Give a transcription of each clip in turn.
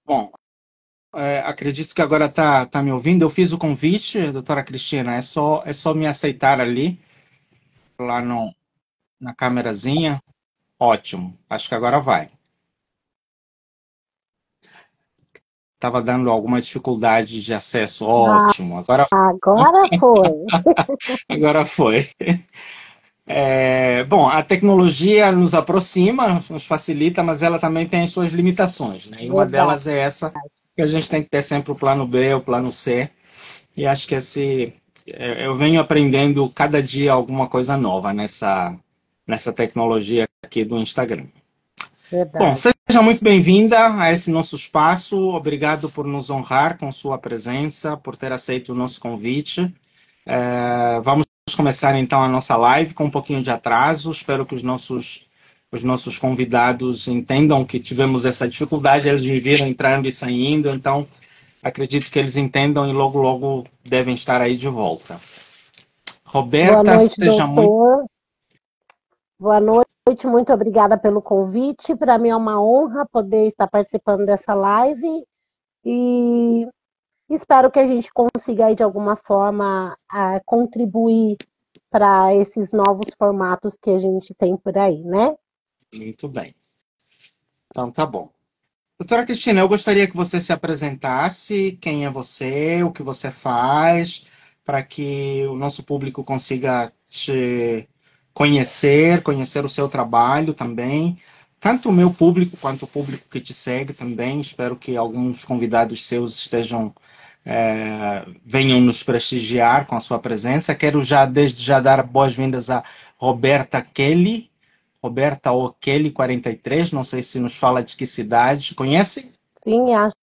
Bom, acredito que agora tá me ouvindo. Eu fiz o convite, doutora Cristina. É só me aceitar ali, lá no, na câmerazinha. Ótimo. Acho que agora vai. Tava dando alguma dificuldade de acesso. Ah, Ótimo. agora foi. Agora foi. Bom, a tecnologia nos aproxima, nos facilita, mas ela também tem as suas limitações, né? E uma Verdade. delas é essa, que a gente tem que ter sempre o plano B, o plano C. E acho que eu venho aprendendo cada dia alguma coisa nova nessa tecnologia aqui do Instagram. Bom, Verdade. seja muito bem-vinda a esse nosso espaço. Obrigado por nos honrar com sua presença, por ter aceito o nosso convite. Vamos começar então a nossa live com um pouquinho de atraso. Espero que os nossos convidados entendam que tivemos essa dificuldade. Eles me viram entrando e saindo, então acredito que eles entendam e logo, logo devem estar aí de volta. Boa Roberta, noite, seja muito. doutor. Boa noite, muito obrigada pelo convite. Para mim é uma honra poder estar participando dessa live e espero que a gente consiga aí, de alguma forma contribuir para esses novos formatos que a gente tem por aí, né? Muito bem. Então tá bom. Doutora Cristina, eu gostaria que você se apresentasse, quem é você, o que você faz, para que o nosso público consiga te conhecer o seu trabalho também. Tanto o meu público quanto o público que te segue também. Espero que alguns convidados seus venham nos prestigiar com a sua presença. Quero já desde já dar boas-vindas a Roberta Kelly. Roberta O'Kelly 43, não sei se nos fala de que cidade. Conhece? Sim, acho,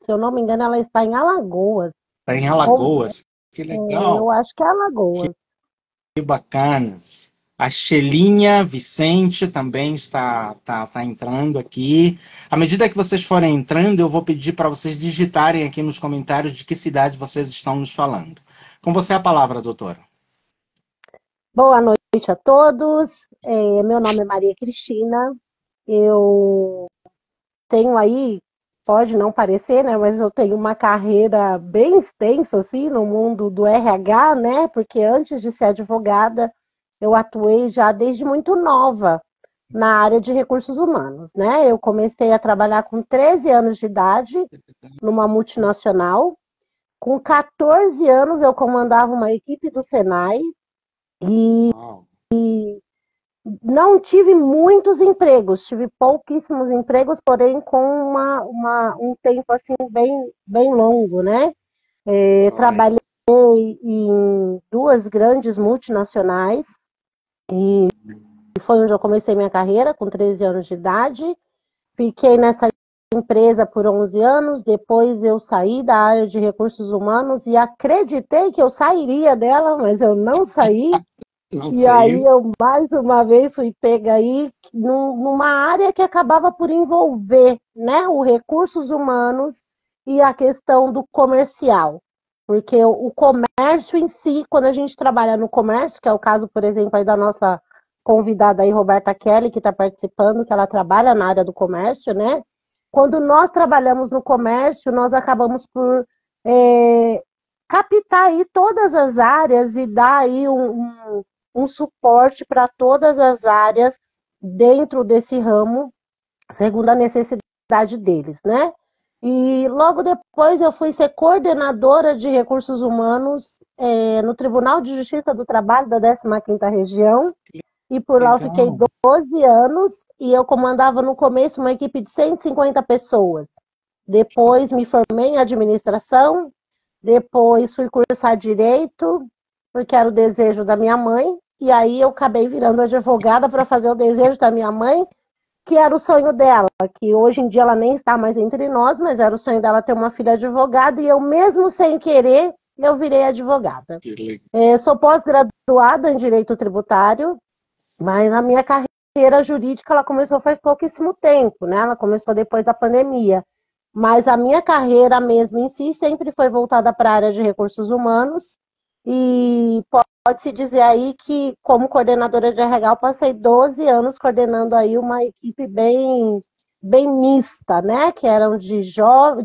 se eu não me engano, ela está em Alagoas. Está em Ou, Alagoas. Que eu legal, acho que é que Alagoas. bacana. A Xelinha Vicente também está entrando aqui. À medida que vocês forem entrando, eu vou pedir para vocês digitarem aqui nos comentários de que cidade vocês estão nos falando. Com você a palavra, doutora. Boa noite a todos. Meu nome é Maria Cristina. Eu tenho aí, pode não parecer, né, mas eu tenho uma carreira bem extensa assim no mundo do RH, né? Porque antes de ser advogada, eu atuei já desde muito nova na área de recursos humanos, né? Eu comecei a trabalhar com 13 anos de idade numa multinacional. Com 14 anos eu comandava uma equipe do Senai e Uau. não tive muitos empregos, tive pouquíssimos empregos, porém com um tempo assim bem longo, né? Olha, Trabalhei em duas grandes multinacionais e foi onde eu comecei minha carreira, com 13 anos de idade. Fiquei nessa empresa por 11 anos, depois eu saí da área de recursos humanos e acreditei que eu sairia dela, mas eu não saí. não E aí saiu. eu mais uma vez fui pega aí numa área que acabava por envolver, né, os recursos humanos e a questão do comercial. Porque o comércio em si, quando a gente trabalha no comércio, que é o caso, por exemplo, aí da nossa convidada aí, Roberta Kelly, que está participando, que ela trabalha na área do comércio, né? Quando nós trabalhamos no comércio, nós acabamos por é, captar aí todas as áreas e dar aí um suporte para todas as áreas dentro desse ramo, segundo a necessidade deles, né? E logo depois eu fui ser coordenadora de recursos humanos no Tribunal de Justiça do Trabalho da 15ª Região, e por lá eu fiquei Legal. 12 anos, e eu comandava no começo uma equipe de 150 pessoas. Depois me formei em administração, depois fui cursar direito, porque era o desejo da minha mãe, e aí eu acabei virando advogada para fazer o desejo da minha mãe, que era o sonho dela, que hoje em dia ela nem está mais entre nós, mas era o sonho dela ter uma filha advogada, e eu mesmo sem querer, eu virei advogada. Sou pós-graduada em Direito Tributário, mas a minha carreira jurídica ela começou faz pouquíssimo tempo, né? Ela começou depois da pandemia. Mas a minha carreira mesmo em si sempre foi voltada para a área de recursos humanos, e pode-se dizer aí que, como coordenadora de RH, eu passei 12 anos coordenando aí uma equipe bem mista, né? Que eram de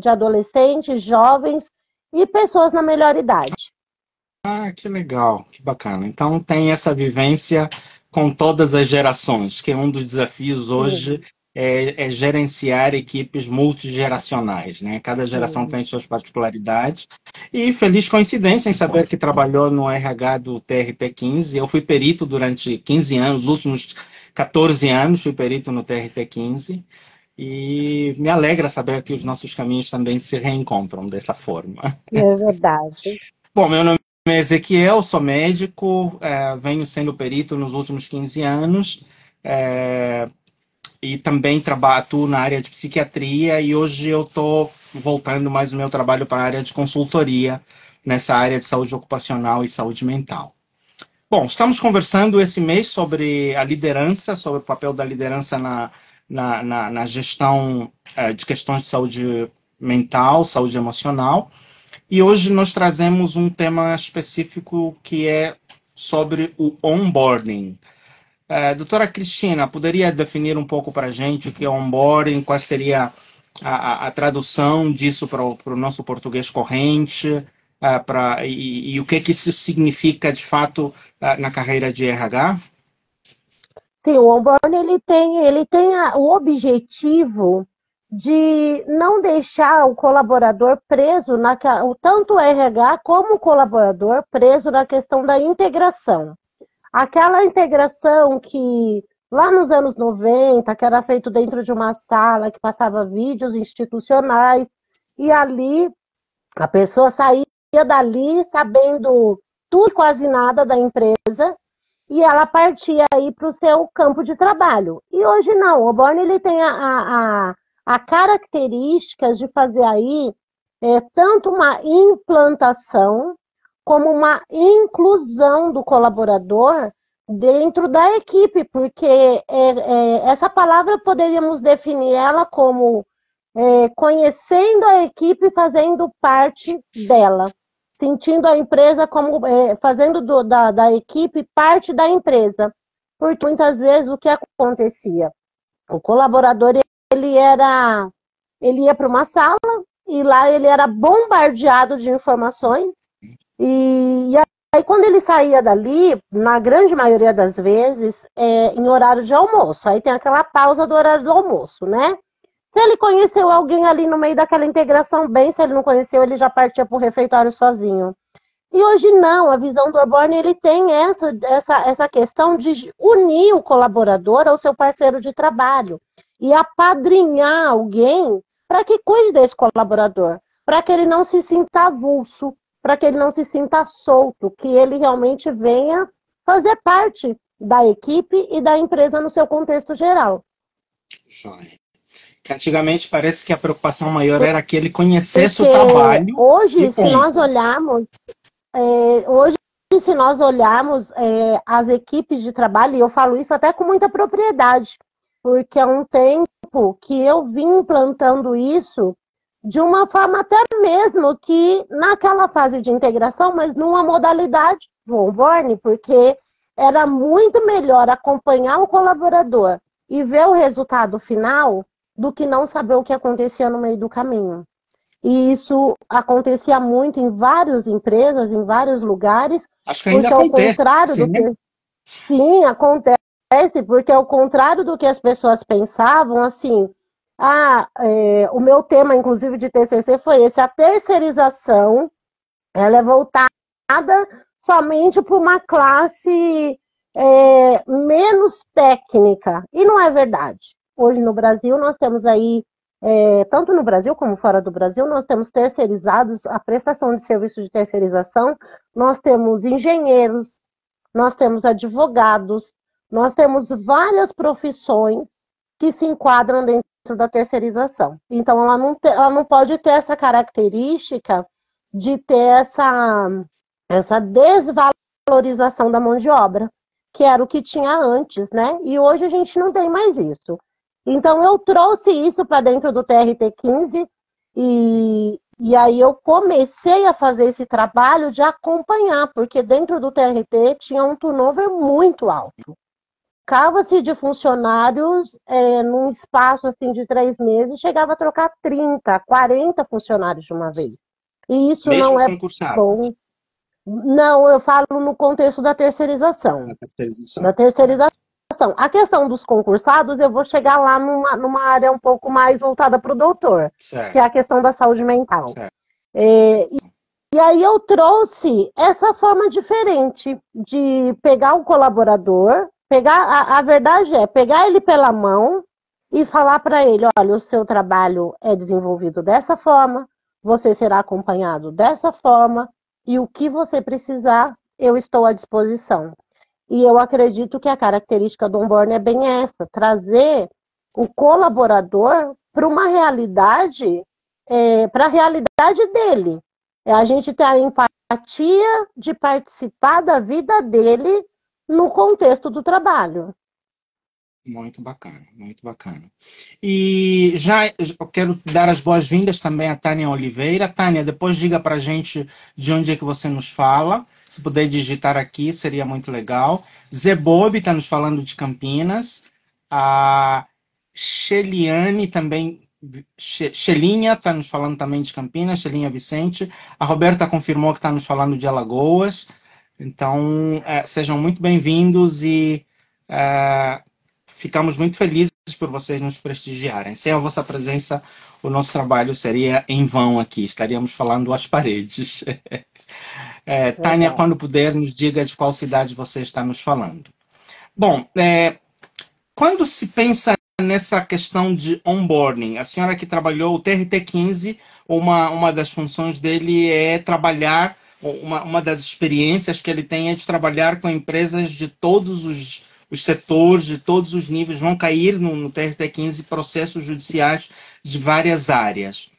adolescentes, jovens e pessoas na melhor idade. Ah, que legal, que bacana. Então tem essa vivência com todas as gerações, que é um dos desafios hoje Sim, é gerenciar equipes multigeracionais, né? Cada geração sim. tem suas particularidades. E feliz coincidência em saber que trabalhou no RH do TRT15. Eu fui perito durante 15 anos, os últimos 14 anos fui perito no TRT15. E me alegra saber que os nossos caminhos também se reencontram dessa forma. É verdade. Bom, meu nome é Ezequiel, sou médico, venho sendo perito nos últimos 15 anos, é, e também atuo na área de psiquiatria, e hoje eu estou voltando mais o meu trabalho para a área de consultoria, nessa área de saúde ocupacional e saúde mental. Bom, estamos conversando esse mês sobre a liderança, sobre o papel da liderança na gestão de questões de saúde mental, saúde emocional. E hoje nós trazemos um tema específico que é sobre o onboarding. Doutora Cristina, poderia definir um pouco para a gente o que é onboarding, qual seria a tradução disso para o nosso português corrente, e o que isso significa de fato na carreira de RH? Sim, o onboarding ele tem o objetivo de não deixar o colaborador preso tanto o RH como o colaborador preso na questão da integração. Aquela integração que lá nos anos 90, que era feito dentro de uma sala, que passava vídeos institucionais, e ali a pessoa saía dali sabendo tudo e quase nada da empresa, e ela partia aí para o seu campo de trabalho. E hoje não, o Borne ele tem a características de fazer aí tanto uma implantação como uma inclusão do colaborador dentro da equipe, porque essa palavra poderíamos definir ela como conhecendo a equipe, fazendo parte dela, sentindo a empresa como fazendo da equipe parte da empresa, porque muitas vezes o que acontecia, o colaborador ele ia para uma sala e lá ele era bombardeado de informações e aí quando ele saía dali, na grande maioria das vezes, em horário de almoço, aí tem aquela pausa do horário do almoço, né? Se ele conheceu alguém ali no meio daquela integração, bem, se ele não conheceu, ele já partia para o refeitório sozinho. E hoje não, a visão do Orborne, ele tem essa questão de unir o colaborador ao seu parceiro de trabalho e apadrinhar alguém para que cuide desse colaborador, para que ele não se sinta avulso, para que ele não se sinta solto, que ele realmente venha fazer parte da equipe e da empresa no seu contexto geral. Joia. Que antigamente parece que a preocupação maior era que ele conhecesse o Porque trabalho e hoje, se nós ponto. olharmos, hoje, se nós olharmos as equipes de trabalho, e eu falo isso até com muita propriedade, porque há um tempo que eu vim implantando isso de uma forma até mesmo que naquela fase de integração, mas numa modalidade do onboarding, porque era muito melhor acompanhar o colaborador e ver o resultado final do que não saber o que acontecia no meio do caminho. E isso acontecia muito em várias empresas, em vários lugares, Acho que ainda porque ao acontece, contrário do né? que... Sim, acontece, porque ao contrário do que as pessoas pensavam, assim, o meu tema, inclusive, de TCC foi esse, a terceirização, ela é voltada somente para uma classe menos técnica, e não é verdade. Hoje no Brasil nós temos aí tanto no Brasil como fora do Brasil, nós temos terceirizados, a prestação de serviço de terceirização, nós temos engenheiros, nós temos advogados, nós temos várias profissões que se enquadram dentro da terceirização. Então, ela não pode ter essa característica de ter essa desvalorização da mão de obra, que era o que tinha antes, né? E hoje a gente não tem mais isso. Então, eu trouxe isso para dentro do TRT-15 e aí eu comecei a fazer esse trabalho de acompanhar, porque dentro do TRT tinha um turnover muito alto. Trocava-se de funcionários num espaço assim, de 3 meses, chegava a trocar 30, 40 funcionários de uma vez. E isso Mesmo não é concursados. bom. Não, eu falo no contexto da terceirização. A terceirização. Da terceirização. A questão dos concursados, eu vou chegar lá numa área um pouco mais voltada para o doutor, Certo. que é a questão da saúde mental. E aí eu trouxe essa forma diferente de pegar o colaborador, a verdade é pegar ele pela mão e falar para ele, olha, o seu trabalho é desenvolvido dessa forma, você será acompanhado dessa forma, e o que você precisar, eu estou à disposição. E eu acredito que a característica do onboarding é bem essa, trazer o colaborador para uma realidade, para a realidade dele. A gente ter a empatia de participar da vida dele no contexto do trabalho. Muito bacana, muito bacana. E já eu quero dar as boas-vindas também a Tânia Oliveira. Tânia, depois diga para a gente de onde é que você nos fala. Se puder digitar aqui, seria muito legal. Zé Bob está nos falando de Campinas. A Sheliane também. Shelinha está nos falando também de Campinas. Shelinha Vicente. A Roberta confirmou que está nos falando de Alagoas. Então, sejam muito bem-vindos e ficamos muito felizes por vocês nos prestigiarem. Sem a vossa presença, o nosso trabalho seria em vão aqui. Estaríamos falando às paredes. Tânia, quando puder, nos diga de qual cidade você está nos falando. Bom, quando se pensa nessa questão de onboarding, a senhora que trabalhou o TRT-15, uma das funções dele é trabalhar, uma das experiências que ele tem é de trabalhar com empresas de todos os setores, de todos os níveis, vão cair no TRT-15 processos judiciais de várias áreas.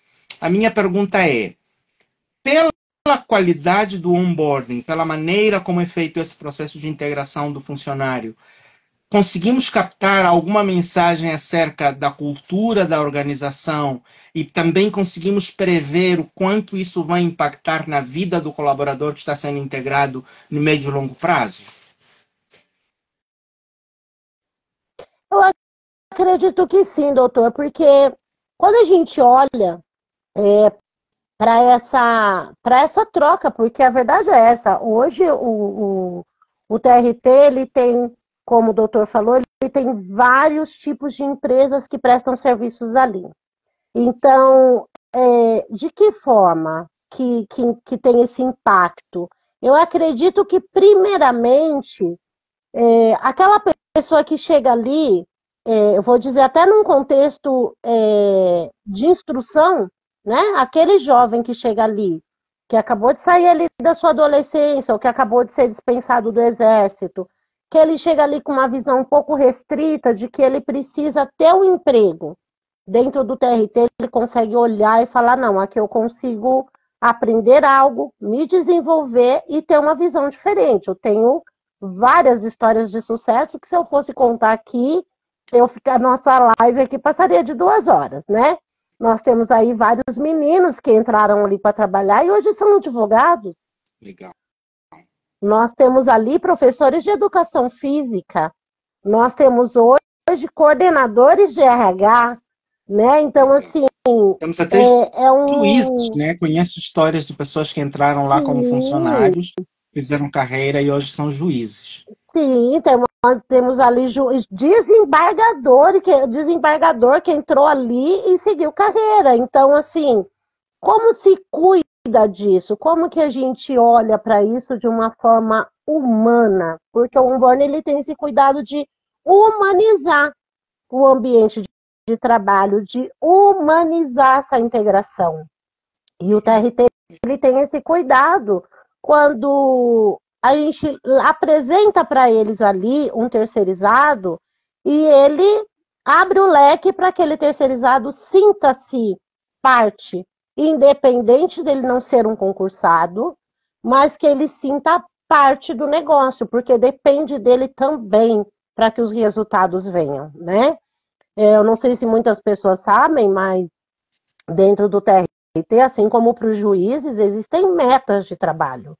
A minha pergunta é, pela qualidade do onboarding, pela maneira como é feito esse processo de integração do funcionário, conseguimos captar alguma mensagem acerca da cultura da organização e também conseguimos prever o quanto isso vai impactar na vida do colaborador que está sendo integrado no médio e longo prazo? Eu acredito que sim, doutor, porque quando a gente olha para essa troca, porque a verdade é essa, hoje o TRT, ele tem, como o doutor falou, ele tem vários tipos de empresas que prestam serviços ali. Então, de que forma que tem esse impacto? Eu acredito que, primeiramente, aquela pessoa que chega ali, eu vou dizer até num contexto de instrução, né? Aquele jovem que chega ali, que acabou de sair ali da sua adolescência, ou que acabou de ser dispensado do exército, que ele chega ali com uma visão um pouco restrita de que ele precisa ter um emprego. Dentro do TRT, ele consegue olhar e falar, não, aqui eu consigo aprender algo, me desenvolver e ter uma visão diferente. Eu tenho várias histórias de sucesso que, se eu fosse contar aqui, a nossa live aqui passaria de 2 horas, né? Nós temos aí vários meninos que entraram ali para trabalhar e hoje são advogados. Legal. Nós temos ali professores de educação física. Nós temos hoje coordenadores de RH, né? Então, assim, temos até juízes, né? Conheço histórias de pessoas que entraram lá como funcionários, fizeram carreira e hoje são juízes. Sim, nós temos ali desembargador que entrou ali e seguiu carreira. Então, assim, como se cuida disso? Como que a gente olha para isso de uma forma humana? Porque o onboarding, ele tem esse cuidado de humanizar o ambiente de trabalho, de humanizar essa integração. E o TRT, ele tem esse cuidado quando a gente apresenta para eles ali um terceirizado e ele abre o leque para aquele terceirizado sinta-se parte, independente dele não ser um concursado, mas que ele sinta parte do negócio, porque depende dele também para que os resultados venham, né? Eu não sei se muitas pessoas sabem, mas dentro do TRT, assim como para os juízes, existem metas de trabalho,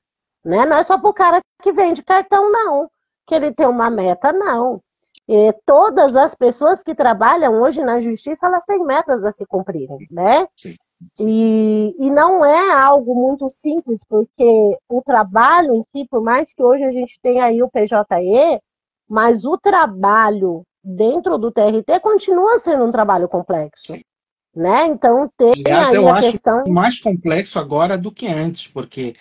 né? Não é só para o cara que vende cartão, não, que ele tem uma meta, não. E todas as pessoas que trabalham hoje na justiça, elas têm metas a se cumprirem, né? Sim, sim. E não é algo muito simples, porque o trabalho em si, por mais que hoje a gente tenha aí o PJE, mas o trabalho dentro do TRT continua sendo um trabalho complexo, né? Então tem Aliás, aí eu a acho questão, mais complexo agora do que antes, porque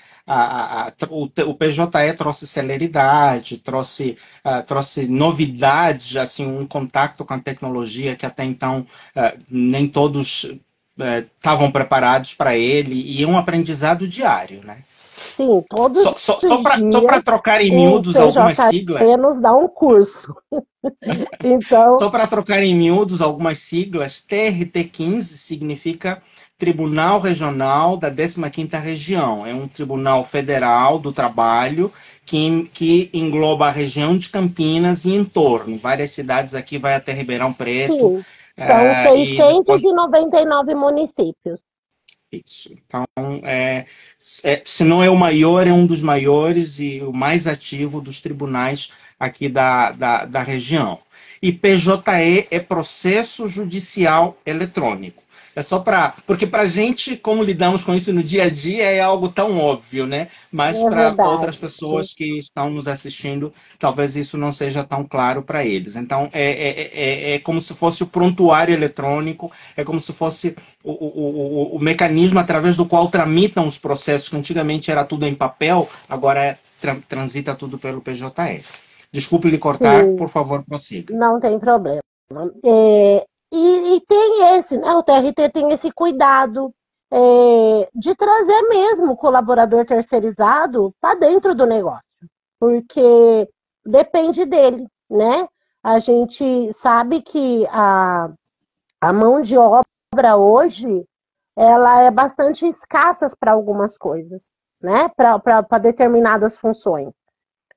o PJE trouxe celeridade, trouxe novidades, assim, um contato com a tecnologia que até então nem todos estavam preparados para ele, e um aprendizado diário, né? sim, todos os Só para dias trocar em o miúdos algumas siglas, PJE nos dá um curso. Então, só para trocar em miúdos algumas siglas, TRT15 significa Tribunal Regional da 15ª Região. É um tribunal federal do trabalho que engloba a região de Campinas e entorno. Várias cidades aqui, vai até Ribeirão Preto. sim, são E depois 699 municípios. isso. Então, se não é o maior, é um dos maiores e o mais ativo dos tribunais aqui da região. E PJE é processo judicial eletrônico. É só para. Porque para a gente, como lidamos com isso no dia a dia, é algo tão óbvio, né? Mas É para outras verdade. pessoas que estão nos assistindo, talvez isso não seja tão claro para eles. Então, é como se fosse o prontuário eletrônico, é como se fosse o mecanismo através do qual tramitam os processos, que antigamente era tudo em papel, agora transita tudo pelo PJE. Desculpe lhe cortar, Sim, por favor, prossiga. não tem problema. E tem esse, né? O TRT tem esse cuidado de trazer mesmo o colaborador terceirizado para dentro do negócio, porque depende dele, né? A gente sabe que a mão de obra hoje ela é bastante escassa para algumas coisas, né? Para determinadas funções.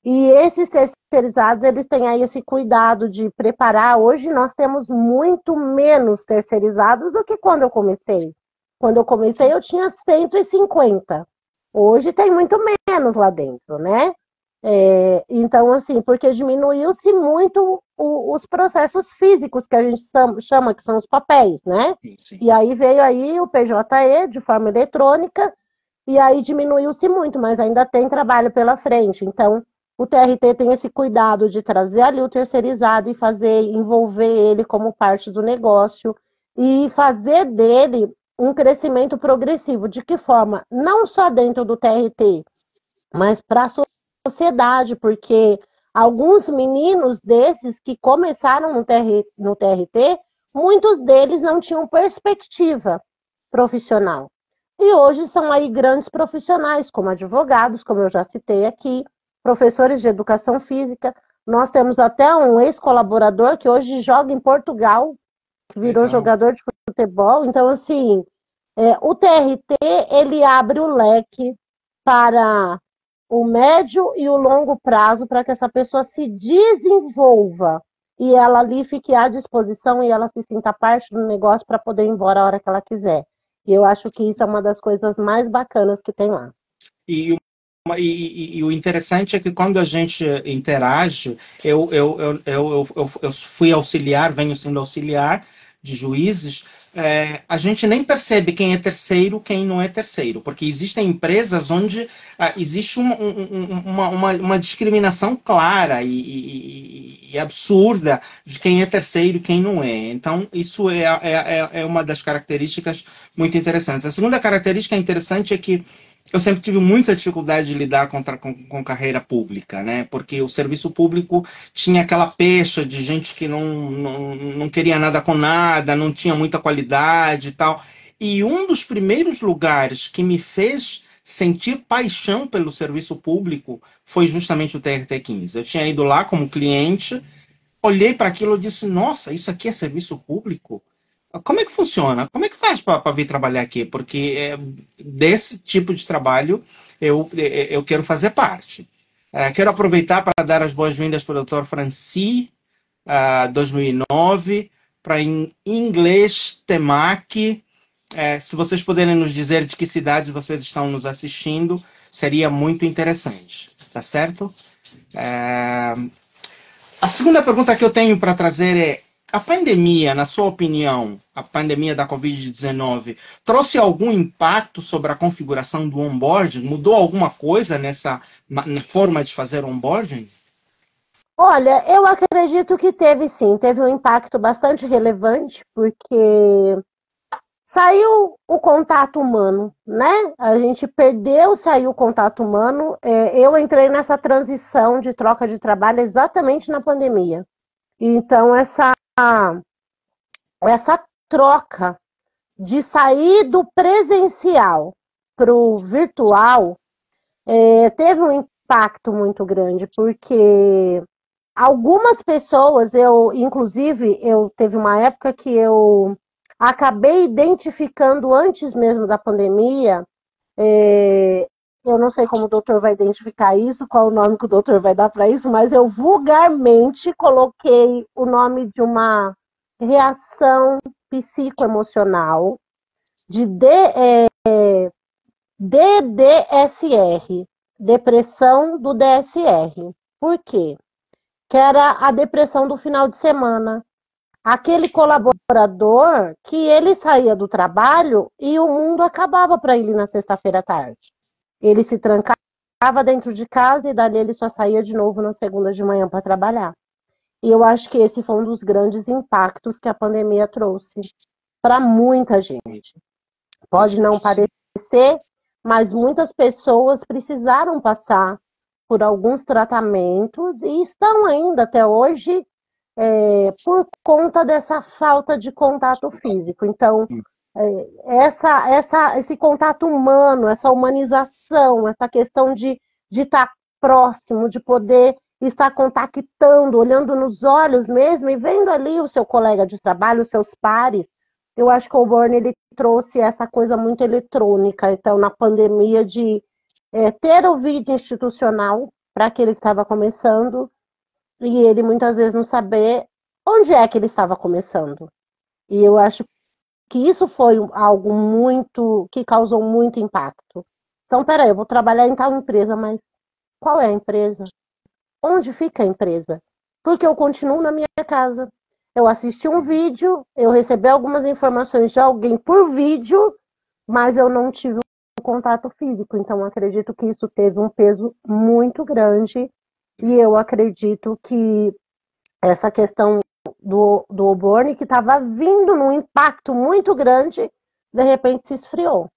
E esses terceirizados, eles têm aí esse cuidado de preparar. Hoje nós temos muito menos terceirizados do que quando eu comecei. Quando eu comecei, eu tinha 150. Hoje tem muito menos lá dentro, né? Então, assim, porque diminuiu-se muito os processos físicos que a gente chama, que são os papéis, né? Sim, sim. E aí veio aí o PJE de forma eletrônica, e aí diminuiu-se muito, mas ainda tem trabalho pela frente. Então, o TRT tem esse cuidado de trazer ali o terceirizado e fazer, envolver ele como parte do negócio e fazer dele um crescimento progressivo. De que forma? Não só dentro do TRT, mas para a sociedade, porque alguns meninos desses que começaram no TRT, muitos deles não tinham perspectiva profissional. E hoje são aí grandes profissionais, como advogados, como eu já citei aqui, professores de educação física. Nós temos até um ex-colaborador que hoje joga em Portugal, que virou Legal. jogador de futebol. Então, assim, o TRT, ele abre o leque para o médio e o longo prazo para que essa pessoa se desenvolva e ela ali fique à disposição e ela se sinta parte do negócio para poder ir embora a hora que ela quiser. E eu acho que isso é uma das coisas mais bacanas que tem lá. E, e o interessante é que quando a gente interage, eu fui auxiliar, venho sendo auxiliar de juízes, a gente nem percebe quem é terceiro, quem não é terceiro, porque existem empresas onde existe uma discriminação clara e absurda de quem é terceiro e quem não é. Então, isso é uma das características muito interessantes. A segunda característica interessante é que eu sempre tive muita dificuldade de lidar com carreira pública, né? Porque o serviço público tinha aquela pecha de gente que não queria nada com nada, não tinha muita qualidade e tal. E um dos primeiros lugares que me fez sentir paixão pelo serviço público foi justamente o TRT15. Eu tinha ido lá como cliente olhei para aquilo e disse: nossa, isso aqui é serviço público? Como é que funciona? Como é que faz para vir trabalhar aqui? Porque desse tipo de trabalho eu quero fazer parte. Quero aproveitar para dar as boas-vindas para o Dr. Franci, 2009, para em inglês Temaki. Se vocês puderem nos dizer de que cidades vocês estão nos assistindo, seria muito interessante, tá certo? É, a segunda pergunta que eu tenho para trazer é: a pandemia, na sua opinião, a pandemia da Covid-19, trouxe algum impacto sobre a configuração do onboarding? Mudou alguma coisa na forma de fazer onboarding? Olha, eu acredito que teve sim, teve um impacto bastante relevante, porque saiu o contato humano, né? A gente perdeu, saiu o contato humano. Eu entrei nessa transição de troca de trabalho exatamente na pandemia. Então, essa troca de sair do presencial para o virtual teve um impacto muito grande, porque algumas pessoas, inclusive, eu teve uma época que eu acabei identificando antes mesmo da pandemia, eu não sei como o doutor vai identificar isso, qual o nome que o doutor vai dar para isso, mas eu vulgarmente coloquei o nome de uma reação psicoemocional de DDSR, depressão do DSR. Por quê? Que era a depressão do final de semana. Aquele colaborador que ele saía do trabalho e o mundo acabava para ele na sexta-feira à tarde. Ele se trancava dentro de casa e dali ele só saía de novo na segunda de manhã para trabalhar. E eu acho que esse foi um dos grandes impactos que a pandemia trouxe para muita gente. Pode não parecer, mas muitas pessoas precisaram passar por alguns tratamentos e estão ainda até hoje por conta dessa falta de contato físico. Então, esse contato humano, essa humanização, essa questão de estar próximo, de poder estar contactando, olhando nos olhos mesmo e vendo ali o seu colega de trabalho, os seus pares. Eu acho que o Borne ele trouxe essa coisa muito eletrônica. Então, na pandemia, de ter o vídeo institucional para aquele que estava começando e ele muitas vezes não saber onde é que ele estava começando. E eu acho que isso foi algo muito que causou muito impacto. Então, peraí, eu vou trabalhar em tal empresa, mas qual é a empresa? Onde fica a empresa? Porque eu continuo na minha casa. Eu assisti um vídeo, eu recebi algumas informações de alguém por vídeo, mas eu não tive um contato físico. Então, acredito que isso teve um peso muito grande. E eu acredito que essa questão do Oborne, que estava vindo num impacto muito grande, de repente se esfriou.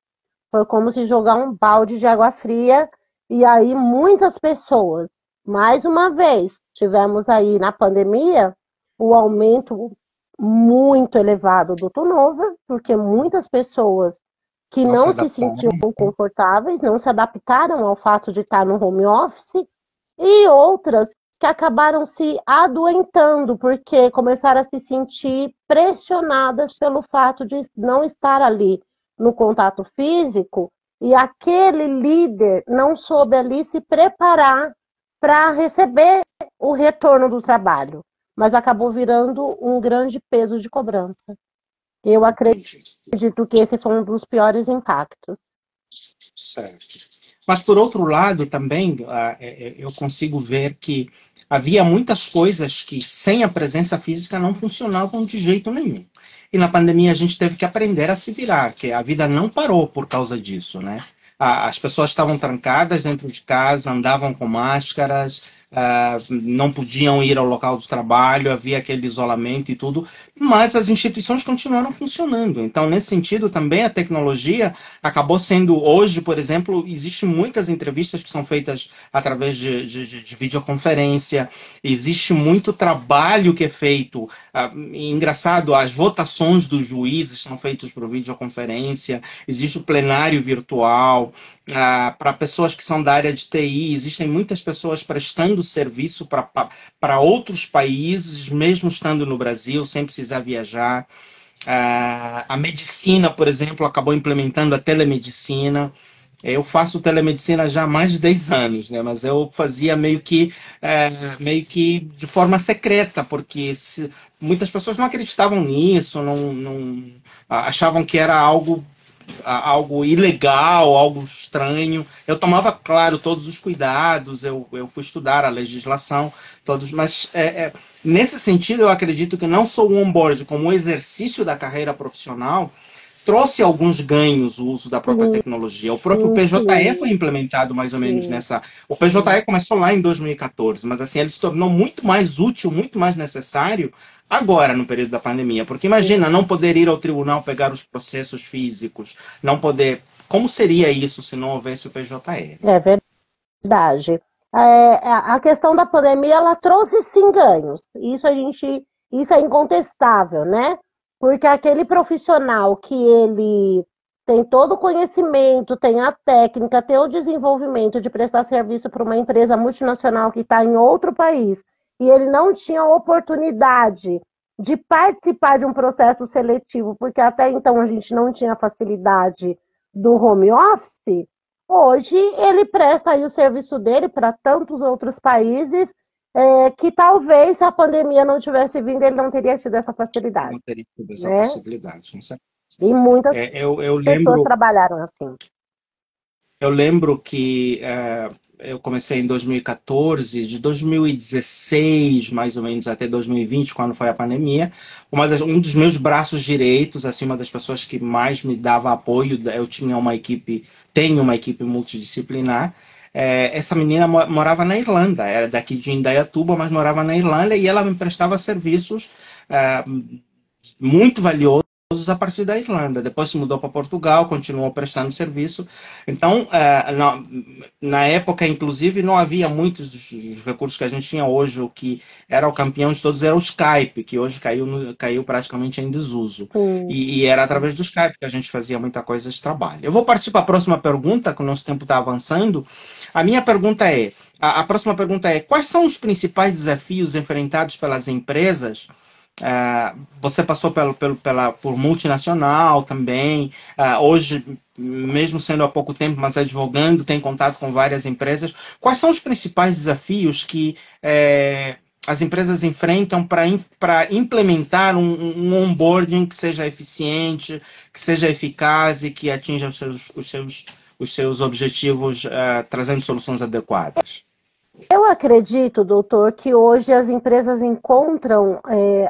Foi como se jogar um balde de água fria, e aí muitas pessoas, mais uma vez, tivemos aí na pandemia o aumento muito elevado do turnover, porque muitas pessoas que não se sentiam confortáveis, não se adaptaram ao fato de estar no home office, e outras que acabaram se adoentando, porque começaram a se sentir pressionadas pelo fato de não estar ali no contato físico, e aquele líder não soube ali se preparar para receber o retorno do trabalho, mas acabou virando um grande peso de cobrança. Eu acredito que esse foi um dos piores impactos. Certo. Mas, por outro lado, também eu consigo ver que havia muitas coisas que, sem a presença física, não funcionavam de jeito nenhum. E na pandemia a gente teve que aprender a se virar, que a vida não parou por causa disso, né? As pessoas estavam trancadas dentro de casa, andavam com máscaras, não podiam ir ao local do trabalho, havia aquele isolamento e tudo. mas as instituições continuaram funcionando. Então, nesse sentido, também a tecnologia acabou sendo, hoje, por exemplo, existem muitas entrevistas que são feitas através de videoconferência, existe muito trabalho que é feito. Engraçado, as votações dos juízes são feitas por videoconferência, existe o plenário virtual. Para pessoas que são da área de TI, existem muitas pessoas prestando serviço para outros países, mesmo estando no Brasil, sem precisar viajar. A medicina, por exemplo, acabou implementando a telemedicina. Eu faço telemedicina já há mais de 10 anos, né? Mas eu fazia meio que de forma secreta, porque muitas pessoas não acreditavam nisso, não achavam que era algo ilegal, algo estranho. Eu tomava, claro, todos os cuidados, eu fui estudar a legislação, todos, mas nesse sentido eu acredito que não só o onboard, como o exercício da carreira profissional, trouxe alguns ganhos o uso da própria Sim, tecnologia. O próprio PJE foi implementado mais ou menos sim, nessa. O PJE começou lá em 2014, mas assim ele se tornou muito mais útil, muito mais necessário agora no período da pandemia, porque imagina não poder ir ao tribunal pegar os processos físicos, não poder. Como seria isso se não houvesse o PJE? é verdade. A questão da pandemia, ela trouxe sim ganhos. Isso é incontestável, né? Porque aquele profissional que ele tem todo o conhecimento, tem a técnica, tem o desenvolvimento de prestar serviço para uma empresa multinacional que está em outro país, e ele não tinha oportunidade de participar de um processo seletivo, porque até então a gente não tinha facilidade do home office. Hoje ele presta aí o serviço dele para tantos outros países, que talvez se a pandemia não tivesse vindo, ele não teria tido essa facilidade, Não teria tido essa né? possibilidade, não sei. E muitas Eu pessoas lembro. trabalharam assim. Eu lembro que eu comecei em 2014, de 2016 mais ou menos até 2020, quando foi a pandemia. Um dos meus braços direitos, assim, uma das pessoas que mais me dava apoio, eu tinha uma equipe, tenho uma equipe multidisciplinar. Essa menina morava na Irlanda, era daqui de Indaiatuba, mas morava na Irlanda e ela me prestava serviços é, muito valiosos a partir da Irlanda. Depois se mudou para Portugal, continuou prestando serviço. Então, na época, inclusive, não havia muitos dos recursos que a gente tinha hoje. O que era o campeão de todos era o Skype, que hoje caiu praticamente em desuso. Sim. E era através do Skype que a gente fazia muita coisa de trabalho. Eu vou partir para a próxima pergunta, que o nosso tempo está avançando. A minha pergunta é, a próxima pergunta é, quais são os principais desafios enfrentados pelas empresas? Você passou por multinacional também. Hoje, mesmo sendo há pouco tempo, mas advogando, tem contato com várias empresas. Quais são os principais desafios que as empresas enfrentam para implementar um onboarding que seja eficiente, que seja eficaz e que atinja os seus objetivos, trazendo soluções adequadas? Eu acredito, doutor, que hoje as empresas encontram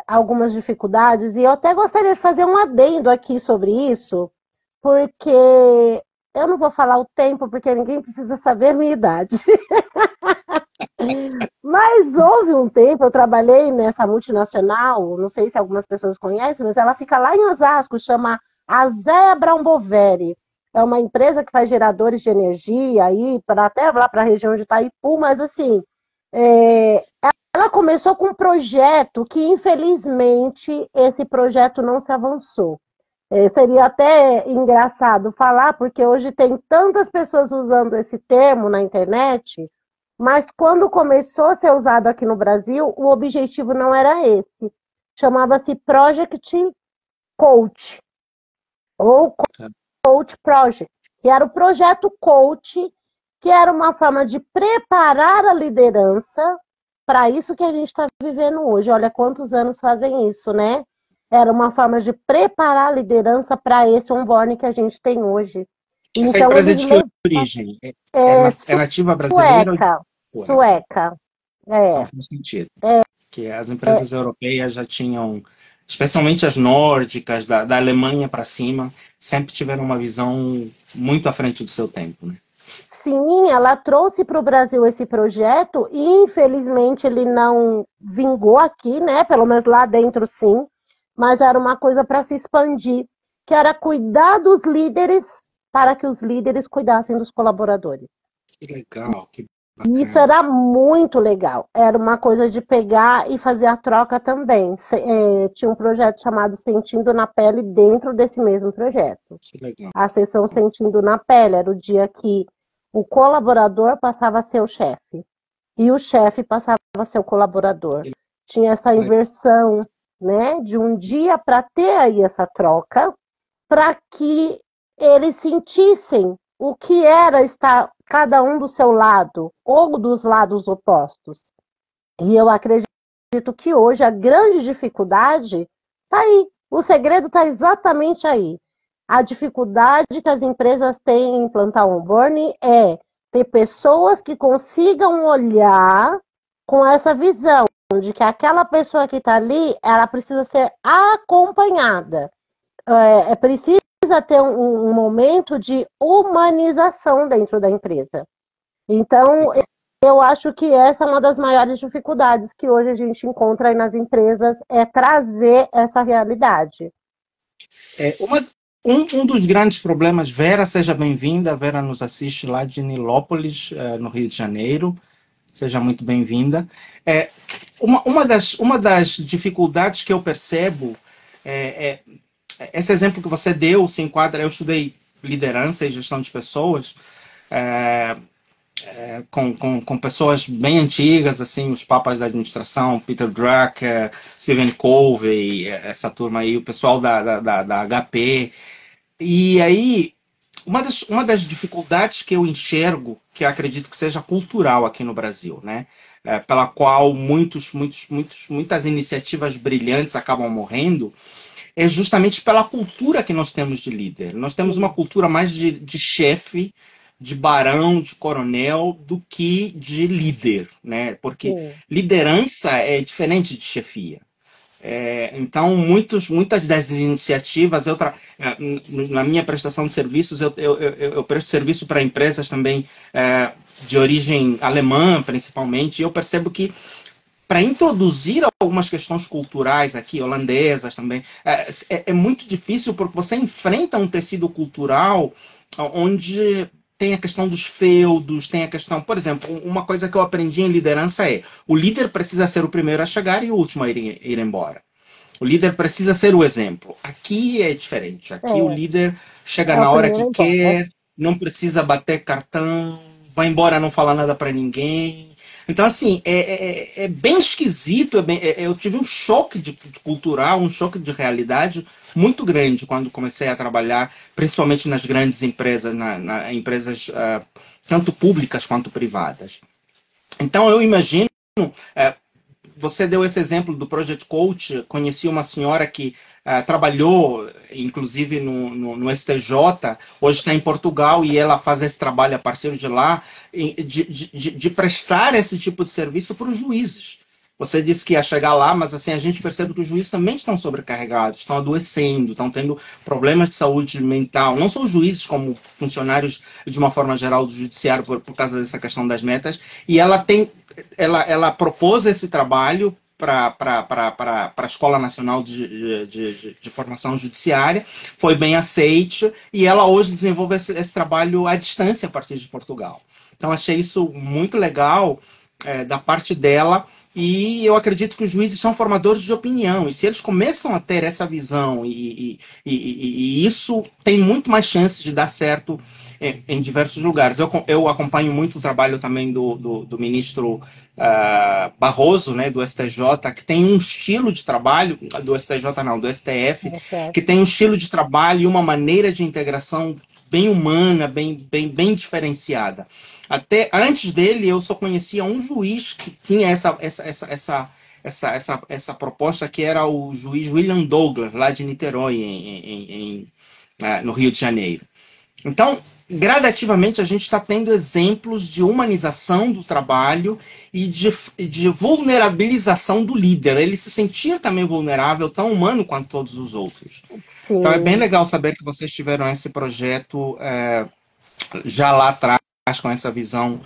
algumas dificuldades, e eu até gostaria de fazer um adendo aqui sobre isso, porque eu não vou falar o tempo, porque ninguém precisa saber a minha idade. Mas houve um tempo, eu trabalhei nessa multinacional, não sei se algumas pessoas conhecem, mas ela fica lá em Osasco, chama Asea Brown Boveri. É uma empresa que faz geradores de energia aí, até lá para a região de Itaipu, mas assim, é, ela começou com um projeto que, infelizmente, esse projeto não se avançou. Seria até engraçado falar, porque hoje tem tantas pessoas usando esse termo na internet, mas quando começou a ser usado aqui no Brasil, o objetivo não era esse. Chamava-se Project Coach, ou Coach Project, que era o projeto Coach, que era uma forma de preparar a liderança para isso que a gente está vivendo hoje. Olha quantos anos fazem isso, né? Era uma forma de preparar a liderança para esse onboarding que a gente tem hoje. Essa Então, empresa é eles de que origem? é É nativa brasileira ou de sueca, fora? sueca, Não faz sentido. Que as empresas europeias já tinham, especialmente as nórdicas, da Alemanha para cima, sempre tiveram uma visão muito à frente do seu tempo, né? Sim, ela trouxe para o Brasil esse projeto e infelizmente ele não vingou aqui, né? Pelo menos lá dentro sim. mas era uma coisa para se expandir, que era cuidar dos líderes para que os líderes cuidassem dos colaboradores. Que legal, que E isso bacana. era muito legal. Era uma coisa de pegar e fazer a troca também. Tinha um projeto chamado Sentindo na Pele dentro desse mesmo projeto. Que legal. A sessão Sentindo na Pele era o dia que o colaborador passava a ser o chefe e o chefe passava a ser o colaborador. Que Tinha essa legal. inversão, né, de um dia para ter aí essa troca, para que eles sentissem o que era estar cada um do seu lado ou dos lados opostos. E eu acredito que hoje a grande dificuldade está aí. O segredo está exatamente aí. A dificuldade que as empresas têm em implantar o onboarding é ter pessoas que consigam olhar com essa visão de que aquela pessoa que está ali, ela precisa ser acompanhada. É preciso ter um momento de humanização dentro da empresa. Então, eu acho que essa é uma das maiores dificuldades que hoje a gente encontra aí nas empresas, é trazer essa realidade. Um dos grandes problemas, Vera, seja bem-vinda. A Vera nos assiste lá de Nilópolis, no Rio de Janeiro. Seja muito bem-vinda. É, uma das dificuldades que eu percebo esse exemplo que você deu se enquadra. Eu estudei liderança e gestão de pessoas com pessoas bem antigas, assim, os papas da administração, Peter Drucker, Stephen Covey, essa turma aí, o pessoal da HP. E aí, uma das dificuldades que eu enxergo, que eu acredito que seja cultural aqui no Brasil, né? Pela qual muitas iniciativas brilhantes acabam morrendo, é justamente pela cultura que nós temos de líder. Nós temos uma Sim, cultura mais de chefe, de barão, de coronel, do que de líder, né? Porque sim. liderança é diferente de chefia. Então, muitas das iniciativas, na minha prestação de serviços, eu presto serviço para empresas também de origem alemã, principalmente, e eu percebo que para introduzir algumas questões culturais aqui, holandesas também, é muito difícil porque você enfrenta um tecido cultural onde tem a questão dos feudos, tem a questão, por exemplo, uma coisa que eu aprendi em liderança é o líder precisa ser o primeiro a chegar e o último a ir embora. O líder precisa ser o exemplo. Aqui é diferente. Aqui o É, líder chega é o na hora que primeiro embora. quer, não precisa bater cartão, vai embora, não falar nada para ninguém. Então, assim, é bem esquisito. Eu tive um choque de cultural, um choque de realidade muito grande quando comecei a trabalhar, principalmente nas grandes empresas, empresas tanto públicas quanto privadas. Então, eu imagino você deu esse exemplo do Project Coach. Conheci uma senhora que trabalhou, inclusive, no STJ, hoje está em Portugal e ela faz esse trabalho a partir de lá, de prestar esse tipo de serviço para os juízes. Você disse que ia chegar lá, mas assim a gente percebe que os juízes também estão sobrecarregados, estão adoecendo, estão tendo problemas de saúde mental. Não são os juízes como funcionários de uma forma geral do judiciário por causa dessa questão das metas. E ela propôs esse trabalho para a Escola Nacional de Formação Judiciária, foi bem aceite e ela hoje desenvolve esse trabalho à distância a partir de Portugal. Então achei isso muito legal da parte dela. E eu acredito que os juízes são formadores de opinião. E se eles começam a ter essa visão, e isso tem muito mais chances de dar certo em diversos lugares. Eu acompanho muito o trabalho também do ministro Barroso, né, do STJ, que tem um estilo de trabalho, do STJ não, do STF, que tem um estilo de trabalho e uma maneira de integração bem humana, bem diferenciada. Até antes dele, eu só conhecia um juiz que tinha essa proposta, que era o juiz William Douglas, lá de Niterói, no Rio de Janeiro. Então, gradativamente, a gente está tendo exemplos de humanização do trabalho e de vulnerabilização do líder. Ele se sentir também vulnerável, tão humano quanto todos os outros. Então, é bem Sim. legal saber que vocês tiveram esse projeto já lá atrás, com essa visão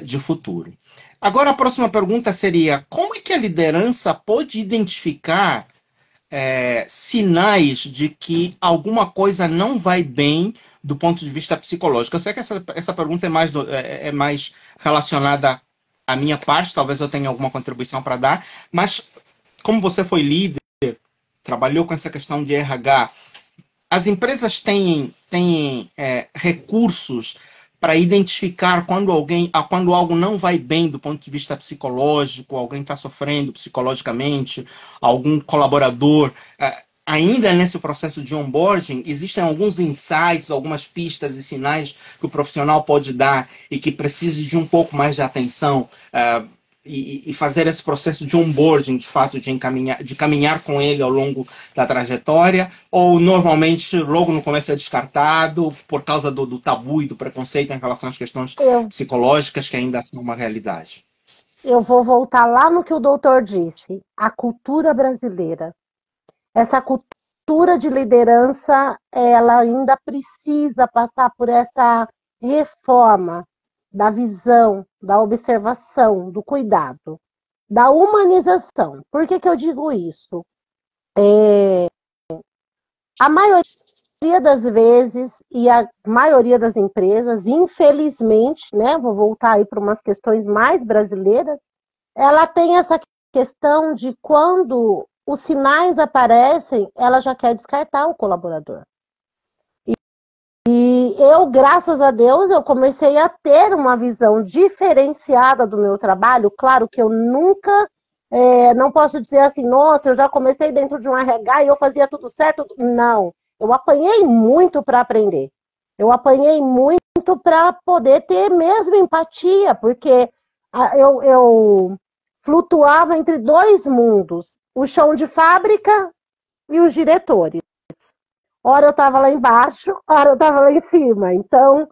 de futuro. Agora, a próxima pergunta seria: como é que a liderança pode identificar sinais de que alguma coisa não vai bem do ponto de vista psicológico? Eu sei que essa pergunta é mais relacionada à minha parte, talvez eu tenha alguma contribuição para dar, mas como você foi líder, trabalhou com essa questão de RH, as empresas têm recursos para identificar quando algo não vai bem do ponto de vista psicológico, alguém está sofrendo psicologicamente, algum colaborador. Ainda nesse processo de onboarding, existem alguns insights, algumas pistas e sinais que o profissional pode dar e que precise de um pouco mais de atenção. E fazer esse processo de onboarding, de fato, de caminhar com ele ao longo da trajetória, ou normalmente logo no começo é descartado por causa do tabu e do preconceito em relação às questões Eu, psicológicas que ainda são uma realidade? eu vou voltar lá no que o doutor disse, a cultura brasileira. Essa cultura de liderança, ela ainda precisa passar por essa reforma da visão, da observação, do cuidado, da humanização. Por que eu digo isso? A maioria das vezes e a maioria das empresas, infelizmente, né, vou voltar aí para umas questões mais brasileiras, ela tem essa questão de quando os sinais aparecem, ela já quer descartar o colaborador. E eu, graças a Deus, eu comecei a ter uma visão diferenciada do meu trabalho. Claro que eu nunca, não posso dizer assim, nossa, eu já comecei dentro de um RH e eu fazia tudo certo. Não, eu apanhei muito para aprender. Eu apanhei muito para poder ter mesmo empatia, porque eu flutuava entre dois mundos, o chão de fábrica e os diretores. Ora eu estava lá embaixo, ora eu estava lá em cima. Então,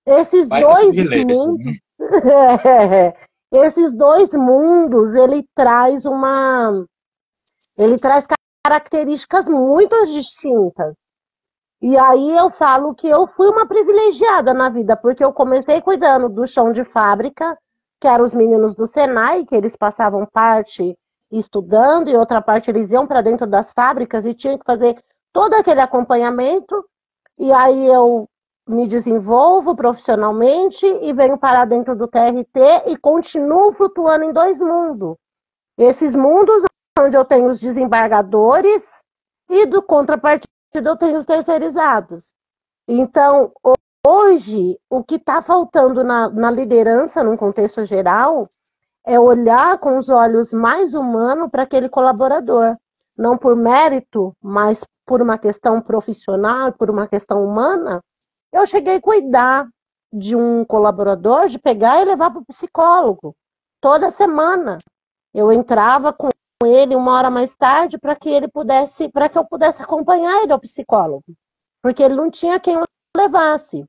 esses Baita dois privilégio, mundos, né? esses dois mundos, ele traz características muito distintas. E aí eu falo que eu fui uma privilegiada na vida, porque eu comecei cuidando do chão de fábrica, que eram os meninos do Senai, que eles passavam parte estudando e outra parte eles iam para dentro das fábricas e tinham que fazer todo aquele acompanhamento. E aí eu me desenvolvo profissionalmente e venho parar dentro do TRT e continuo flutuando em dois mundos. Esses mundos onde eu tenho os desembargadores e do contrapartida eu tenho os terceirizados. Então, hoje, o que está faltando na liderança, num contexto geral, é olhar com os olhos mais humanos para aquele colaborador. Não por mérito, mas por uma questão profissional, por uma questão humana. Eu cheguei a cuidar de um colaborador, de pegar e levar para o psicólogo. Toda semana. Eu entrava com ele uma hora mais tarde para que eu pudesse acompanhar ele ao psicólogo. Porque ele não tinha quem o levasse.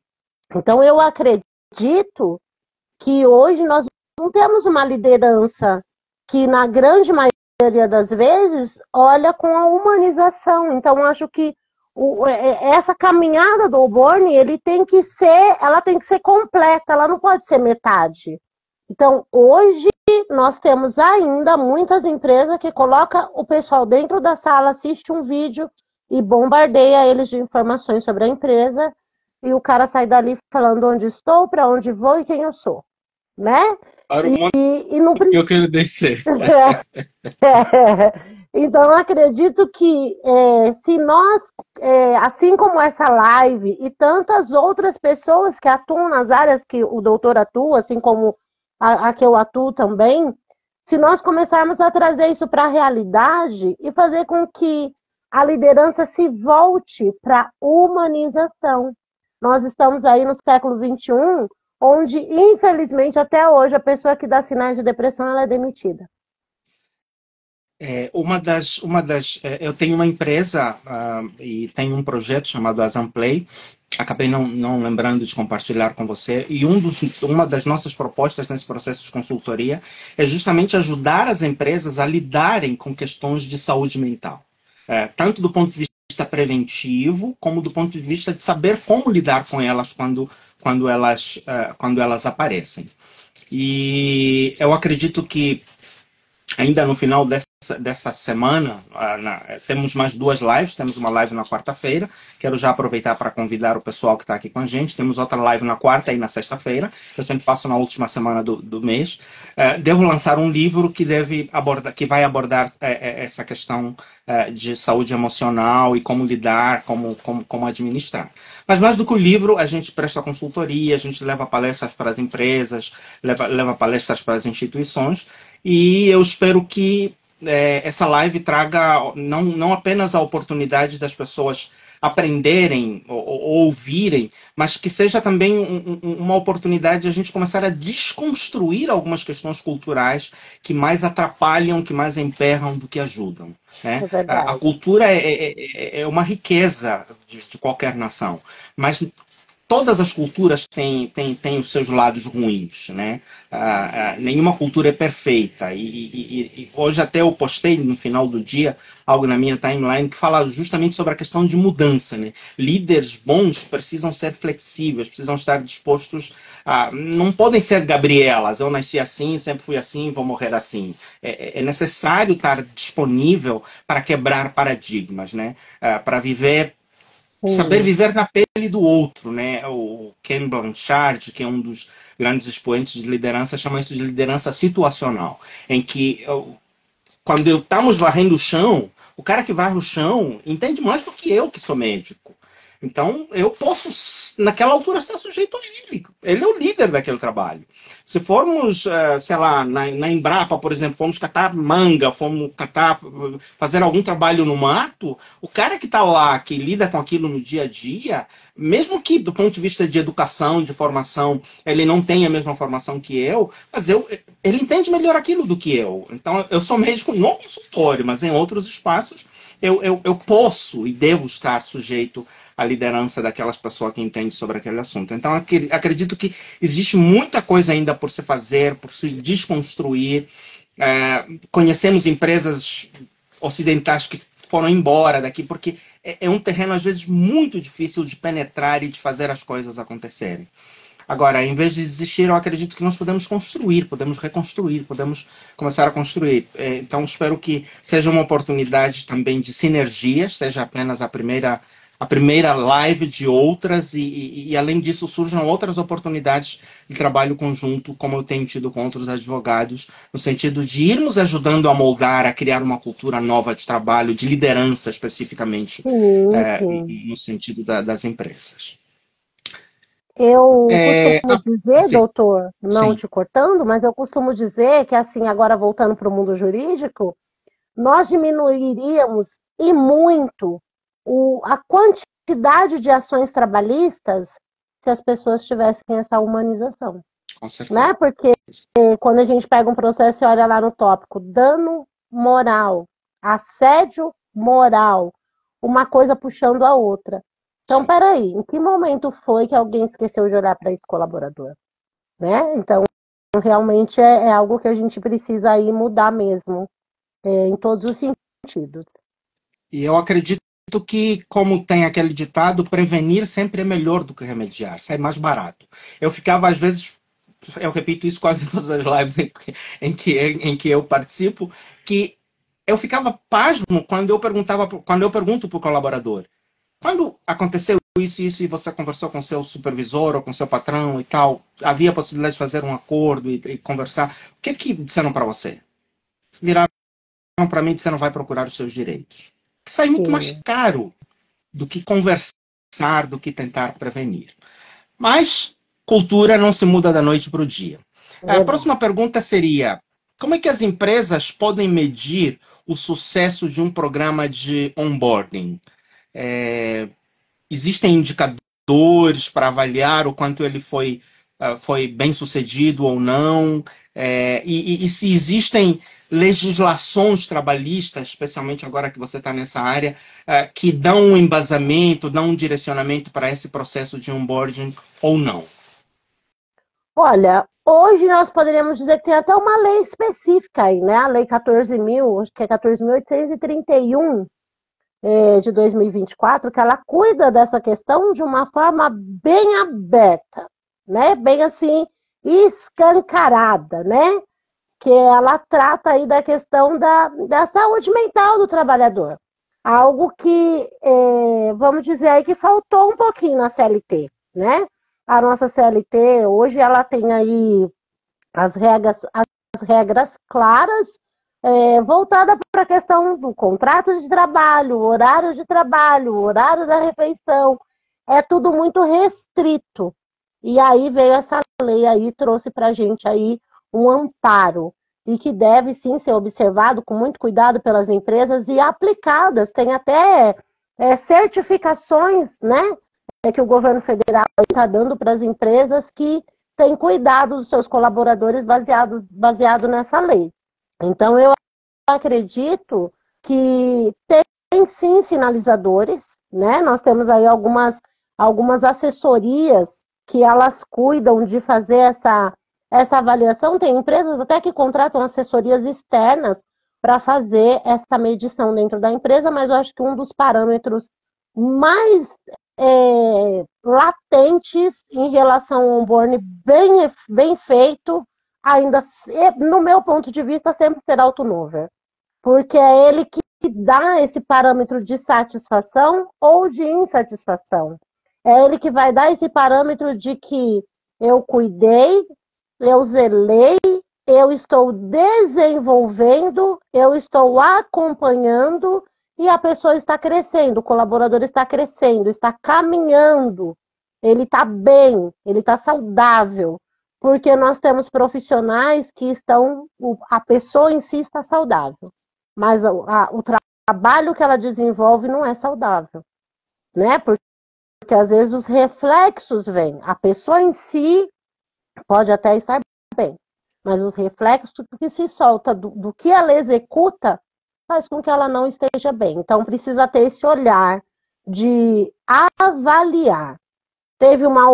Então, eu acredito que hoje nós não temos uma liderança que, na grande maioria das vezes, olha com a humanização. Então, acho que essa caminhada do onboarding, ela tem que ser completa, ela não pode ser metade. Então, hoje, nós temos ainda muitas empresas que colocam o pessoal dentro da sala, assiste um vídeo e bombardeia eles de informações sobre a empresa, e o cara sai dali falando onde estou, para onde vou e quem eu sou, né? Para o mundo E não que eu quero descer. Então, eu acredito que se nós, assim como essa live e tantas outras pessoas que atuam nas áreas que o doutor atua, assim como a que eu atuo também, se nós começarmos a trazer isso para a realidade e fazer com que a liderança se volte para a humanização. Nós estamos aí no século XXI, onde, infelizmente, até hoje, a pessoa que dá sinais de depressão ela é demitida. Eu tenho uma empresa e tenho um projeto chamado Azamplay. Acabei não lembrando de compartilhar com você. E uma das nossas propostas nesse processo de consultoria é justamente ajudar as empresas a lidarem com questões de saúde mental. Tanto do ponto de vista preventivo, como do ponto de vista de saber como lidar com elas quando elas aparecem. E eu acredito que ainda no final dessa semana, temos mais 2 lives. Temos uma live na quarta-feira. Quero já aproveitar para convidar o pessoal que está aqui com a gente. Temos outra live na quarta e na sexta-feira. Eu sempre faço na última semana do mês. Devo lançar um livro que vai abordar essa questão de saúde emocional e como lidar, como administrar. Mas mais do que o livro, a gente presta consultoria, a gente leva palestras para as empresas, leva palestras para as instituições, e eu espero que essa live traga não apenas a oportunidade das pessoas aprenderem ou ouvirem, mas que seja também uma oportunidade de a gente começar a desconstruir algumas questões culturais que mais atrapalham, que mais emperram do que ajudam. Né? É A verdade. cultura é uma riqueza de qualquer nação, mas todas as culturas têm os seus lados ruins, né? Nenhuma cultura é perfeita. E hoje até eu postei no final do dia algo na minha timeline que fala justamente sobre a questão de mudança, né? Líderes bons precisam ser flexíveis, precisam estar dispostos a... Não podem ser Gabrielas, eu nasci assim, sempre fui assim, vou morrer assim. É necessário estar disponível para quebrar paradigmas, né? Para saber Sim, viver na pele do outro, né? O Ken Blanchard, que é um dos grandes expoentes de liderança, chama isso de liderança situacional, em que quando estamos varrendo o chão, o cara que varre o chão entende mais do que eu, que sou médico. Então, eu posso, naquela altura, ser sujeito a ele. Ele é o líder daquele trabalho. Se formos, sei lá, na Embrapa, por exemplo, formos catar manga, fazer algum trabalho no mato, o cara que está lá, que lida com aquilo no dia a dia, mesmo que do ponto de vista de educação, de formação, ele não tenha a mesma formação que eu, mas ele entende melhor aquilo do que eu. Então, eu sou médico no consultório, mas em outros espaços eu posso e devo estar sujeito à liderança daquelas pessoas que entendem sobre aquele assunto. Então, acredito que existe muita coisa ainda por se fazer, por se desconstruir. Conhecemos empresas ocidentais que foram embora daqui, porque é um terreno, às vezes, muito difícil de penetrar e de fazer as coisas acontecerem. Agora, em vez de desistir, eu acredito que nós podemos construir, podemos reconstruir, podemos começar a construir. Então, espero que seja uma oportunidade também de sinergias, seja apenas a primeira live de outras, e além disso surjam outras oportunidades de trabalho conjunto, como eu tenho tido com outros advogados, no sentido de irmos ajudando a moldar, a criar uma cultura nova de trabalho, de liderança especificamente, sim, sim. no sentido das empresas. Eu costumo dizer, Assim, doutor, não sim. te cortando, mas eu costumo dizer que, assim, agora voltando para o mundo jurídico, nós diminuiríamos e muito a quantidade de ações trabalhistas se as pessoas tivessem essa humanização, Com certeza. né? Porque quando a gente pega um processo e olha lá no tópico, dano moral, assédio moral, uma coisa puxando a outra. Então, Sim. peraí, em que momento foi que alguém esqueceu de olhar para esse colaborador? Né? Então, realmente é algo que a gente precisa aí mudar mesmo, em todos os sentidos. E eu acredito que, como tem aquele ditado, prevenir sempre é melhor do que remediar, sai mais barato. Eu ficava, às vezes, eu repito isso quase em todas as lives em que eu participo, que eu ficava pasmo quando eu pergunto para o colaborador, quando aconteceu isso e você conversou com seu supervisor ou com seu patrão e tal, havia possibilidade de fazer um acordo e conversar, o que disseram para você? Viraram para mim e disseram vai procurar os seus direitos. Que sai muito mais Sim, caro do que conversar, do que tentar prevenir. Mas cultura não se muda da noite para o dia. é A verdade. próxima pergunta seria: como é que as empresas podem medir o sucesso de um programa de onboarding? É, Existem indicadores para avaliar o quanto ele foi bem sucedido ou não? E se existem legislações trabalhistas, especialmente agora que você está nessa área, que dão um embasamento, dão um direcionamento para esse processo de onboarding ou não? Olha, hoje nós poderíamos dizer que tem até uma lei específica aí, né? A Lei 14.000, acho que é 14.831, de 2024, que ela cuida dessa questão de uma forma bem aberta, né? Bem assim, escancarada, né? que ela trata aí da questão da saúde mental do trabalhador. Algo que, vamos dizer aí, que faltou um pouquinho na CLT, né? A nossa CLT, hoje, ela tem aí as regras claras, voltada para a questão do contrato de trabalho, horário da refeição. É tudo muito restrito. E aí veio essa lei aí, trouxe para a gente aí um amparo, e que deve sim ser observado com muito cuidado pelas empresas e aplicadas. Tem até certificações, né, que o governo federal está dando para as empresas que têm cuidado dos seus colaboradores baseado nessa lei. Então, eu acredito que tem sim sinalizadores, né? Nós temos aí algumas assessorias que elas cuidam de fazer essa avaliação. Tem empresas até que contratam assessorias externas para fazer essa medição dentro da empresa, mas eu acho que um dos parâmetros mais latentes em relação ao onboarding bem feito, ainda, no meu ponto de vista, sempre será o turnover, porque é ele que dá esse parâmetro de satisfação ou de insatisfação. É ele que vai dar esse parâmetro de que eu cuidei, eu zelei, eu estou desenvolvendo, eu estou acompanhando e a pessoa está crescendo, o colaborador está crescendo, está caminhando, ele está bem, ele está saudável, porque nós temos profissionais que a pessoa em si está saudável, mas o trabalho que ela desenvolve não é saudável, né? Porque às vezes os reflexos vêm, a pessoa em si pode até estar bem, mas os reflexos que se solta do que ela executa faz com que ela não esteja bem. Então, precisa ter esse olhar de avaliar. Teve uma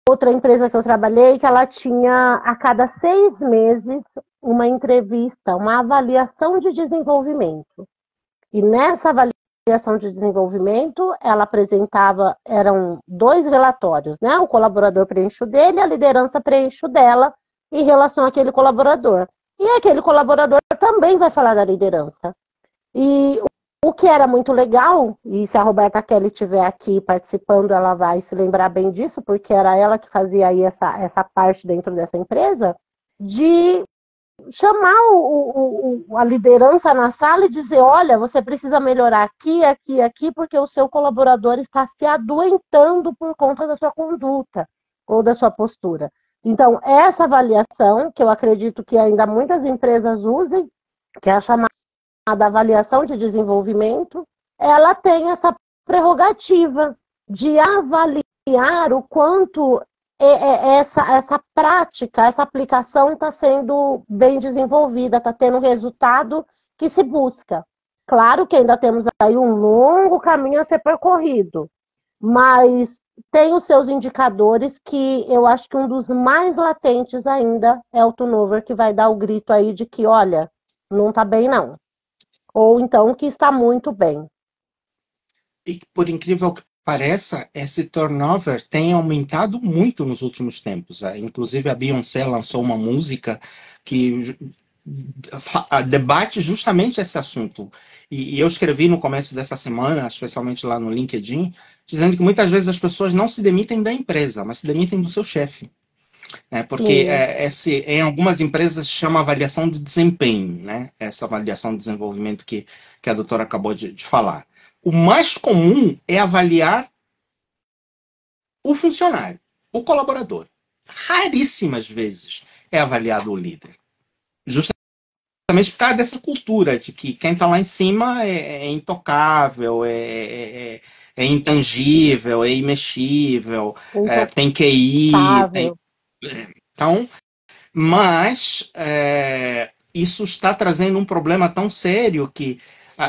outra empresa que eu trabalhei que ela tinha, a cada 6 meses, uma entrevista, uma avaliação de desenvolvimento. E nessa avaliação de desenvolvimento, ela apresentava, eram 2 relatórios, né? O colaborador preenche o dele, a liderança preenche o dela em relação àquele colaborador. E aquele colaborador também vai falar da liderança. E o que era muito legal, e se a Roberta Kelly estiver aqui participando, ela vai se lembrar bem disso, porque era ela que fazia aí essa parte dentro dessa empresa, de chamar a liderança na sala e dizer, olha, você precisa melhorar aqui, aqui, aqui, porque o seu colaborador está se adoentando por conta da sua conduta ou da sua postura. Então, essa avaliação, que eu acredito que ainda muitas empresas usem, que é a chamada avaliação de desenvolvimento, ela tem essa prerrogativa de avaliar o quanto essa prática, essa aplicação está sendo bem desenvolvida, está tendo o resultado que se busca. Claro que ainda temos aí um longo caminho a ser percorrido, mas tem os seus indicadores que eu acho que um dos mais latentes ainda é o turnover, que vai dar o grito aí de que, olha, não está bem não. Ou então que está muito bem. E por incrível que pareça, esse turnover tem aumentado muito nos últimos tempos. Inclusive a Beyoncé lançou uma música que debate justamente esse assunto. E eu escrevi no começo dessa semana, especialmente lá no LinkedIn, dizendo que muitas vezes as pessoas não se demitem da empresa, mas se demitem do seu chefe. Porque em algumas empresas se chama avaliação de desempenho, né? Essa avaliação de desenvolvimento que a doutora acabou de falar. O mais comum é avaliar o funcionário, o colaborador. Raríssimas vezes é avaliado o líder. Justamente por causa dessa cultura de que quem está lá em cima é intocável, é intangível, é imexível, tem QI. Então, mas isso está trazendo um problema tão sério que,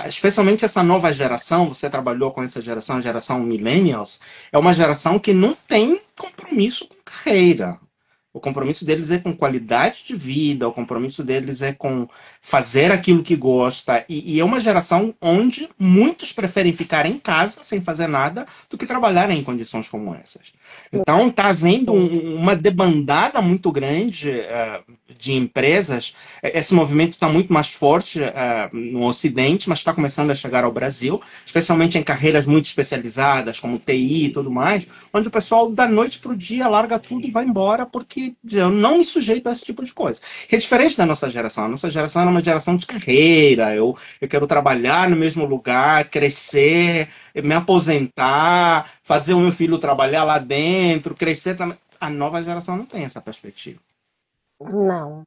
especialmente essa nova geração, você trabalhou com essa geração, a geração millennials, é uma geração que não tem compromisso com carreira. O compromisso deles é com qualidade de vida, o compromisso deles é com fazer aquilo que gosta. E é uma geração onde muitos preferem ficar em casa sem fazer nada do que trabalhar em condições como essas. Então está havendo uma debandada muito grande, de empresas. Esse movimento está muito mais forte no Ocidente, mas está começando a chegar ao Brasil, especialmente em carreiras muito especializadas, como TI e tudo mais, onde o pessoal da noite para o dia larga tudo e vai embora porque eu não me sujeito a esse tipo de coisa. Que é diferente da nossa geração. A nossa geração era uma geração de carreira. Eu quero trabalhar no mesmo lugar, crescer, me aposentar, fazer o meu filho trabalhar lá dentro, crescer também. A nova geração não tem essa perspectiva. Não.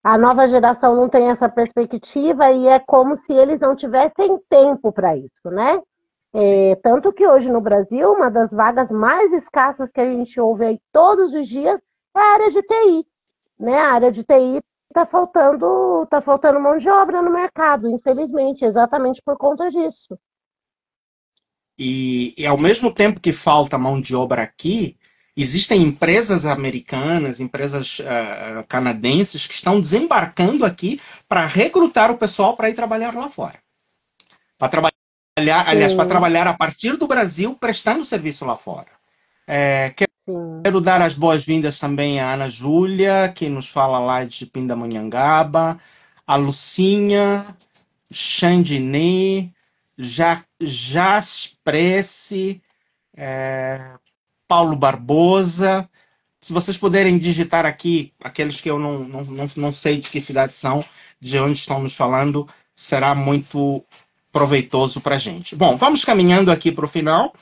A nova geração não tem essa perspectiva e é como se eles não tivessem tempo para isso, né? Tanto que hoje no Brasil, uma das vagas mais escassas que a gente ouve aí todos os dias é a área de TI, né? A área de TI está faltando mão de obra no mercado, infelizmente, exatamente por conta disso. E ao mesmo tempo que falta mão de obra aqui, existem empresas americanas, empresas canadenses que estão desembarcando aqui para recrutar o pessoal para ir trabalhar lá fora. Para trabalhar, aliás, para Sim, trabalhar a partir do Brasil, prestando serviço lá fora. sim. Quero dar as boas-vindas também à Ana Júlia, que nos fala lá de Pindamonhangaba, a Lucinha, Xandini, Jaspresse, Paulo Barbosa. Se vocês puderem digitar aqui, aqueles que eu não sei de que cidade são, de onde estão nos falando, será muito proveitoso para a gente. Bom, vamos caminhando aqui para o final.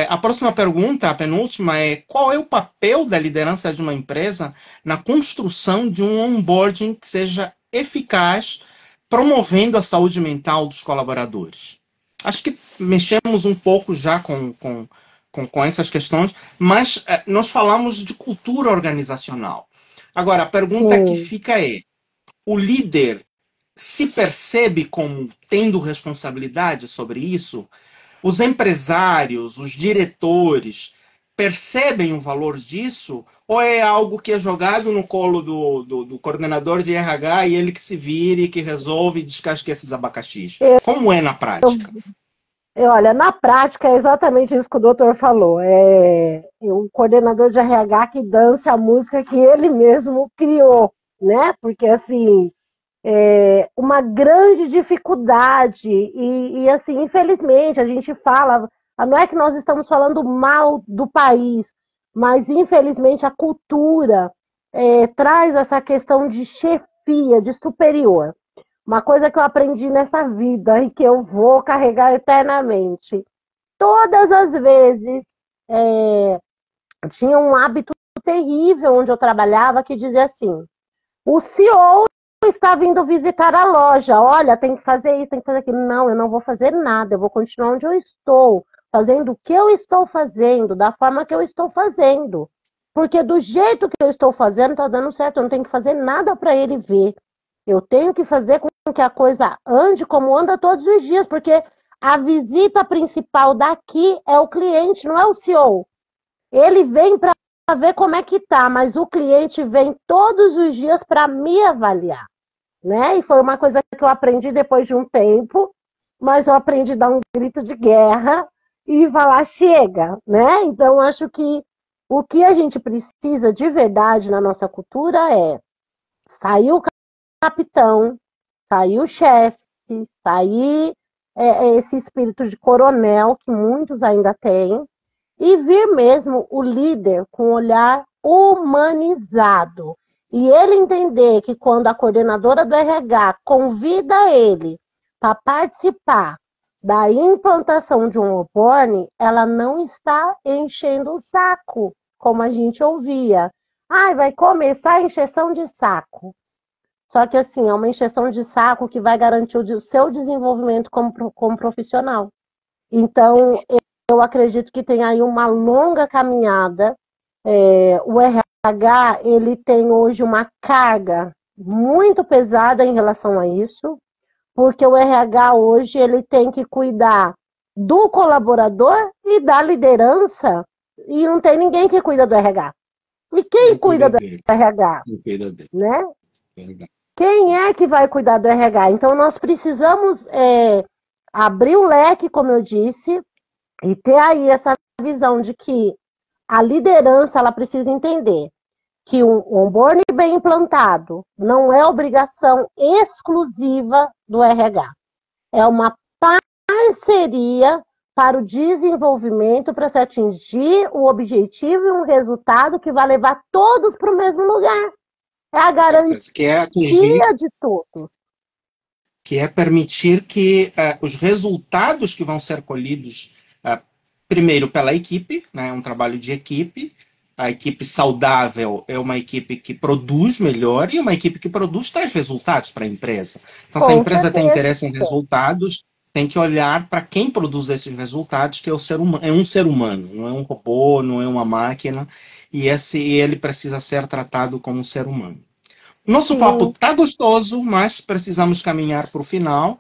A próxima pergunta, a penúltima, é qual é o papel da liderança de uma empresa na construção de um onboarding que seja eficaz, promovendo a saúde mental dos colaboradores? Acho que mexemos um pouco já com essas questões, mas nós falamos de cultura organizacional. Agora, a pergunta que Sim. fica é: o líder se percebe como tendo responsabilidade sobre isso? Os empresários, os diretores, percebem o valor disso? Ou é algo que é jogado no colo do coordenador de RH e ele que se vire, que resolve e descasque esses abacaxis? Como é na prática? Olha, na prática é exatamente isso que o doutor falou. É o coordenador de RH que dança a música que ele mesmo criou, né? Porque assim, uma grande dificuldade e assim, infelizmente a gente fala, não é que nós estamos falando mal do país, mas infelizmente a cultura traz essa questão de chefia, de superior. Uma coisa que eu aprendi nessa vida e que eu vou carregar eternamente. Todas as vezes tinha um hábito terrível onde eu trabalhava que dizia assim: o CEO está vindo visitar a loja. Olha, tem que fazer isso, tem que fazer aquilo. Não, eu não vou fazer nada. Eu vou continuar onde eu estou, fazendo o que eu estou fazendo, da forma que eu estou fazendo. Porque do jeito que eu estou fazendo, está dando certo. Eu não tenho que fazer nada para ele ver. Eu tenho que fazer com que a coisa ande como anda todos os dias, porque a visita principal daqui é o cliente, não é o CEO. Ele vem para ver como é que tá, mas o cliente vem todos os dias para me avaliar, né? E foi uma coisa que eu aprendi depois de um tempo, mas eu aprendi a dar um grito de guerra e falar chega, né? Então acho que o que a gente precisa de verdade na nossa cultura é sair o capitão, sair o chefe, sair esse espírito de coronel que muitos ainda têm, e vir mesmo o líder com um olhar humanizado. E ele entender que quando a coordenadora do RH convida ele para participar da implantação de um onboarding, ela não está enchendo o saco, como a gente ouvia. Ai, vai começar a encheção de saco. Só que assim, é uma encheção de saco que vai garantir o seu desenvolvimento como profissional. Então, eu acredito que tem aí uma longa caminhada. O RH, ele tem hoje uma carga muito pesada em relação a isso, porque o RH hoje ele tem que cuidar do colaborador e da liderança, e não tem ninguém que cuida do RH. E quem Quem cuida cuida do dele? RH, Quem cuida dele? né? Verdade. Quem é que vai cuidar do RH? Então, nós precisamos abrir o leque, como eu disse, e ter aí essa visão de que a liderança ela precisa entender que um onboarding bem implantado, não é obrigação exclusiva do RH. É uma parceria para o desenvolvimento, para se atingir o objetivo e um resultado que vai levar todos para o mesmo lugar. É a garantia que é atingir, de tudo. que é permitir que os resultados que vão ser colhidos, primeiro pela equipe, né, um trabalho de equipe. A equipe saudável é uma equipe que produz melhor e uma equipe que produz traz resultados para a empresa. Então, se a Com empresa tem certeza. interesse em resultados, tem que olhar para quem produz esses resultados, que é o ser humano, é um ser humano, não é um robô, não é uma máquina, e ele precisa ser tratado como um ser humano. Nosso papo Sim, tá gostoso, mas precisamos caminhar para o final.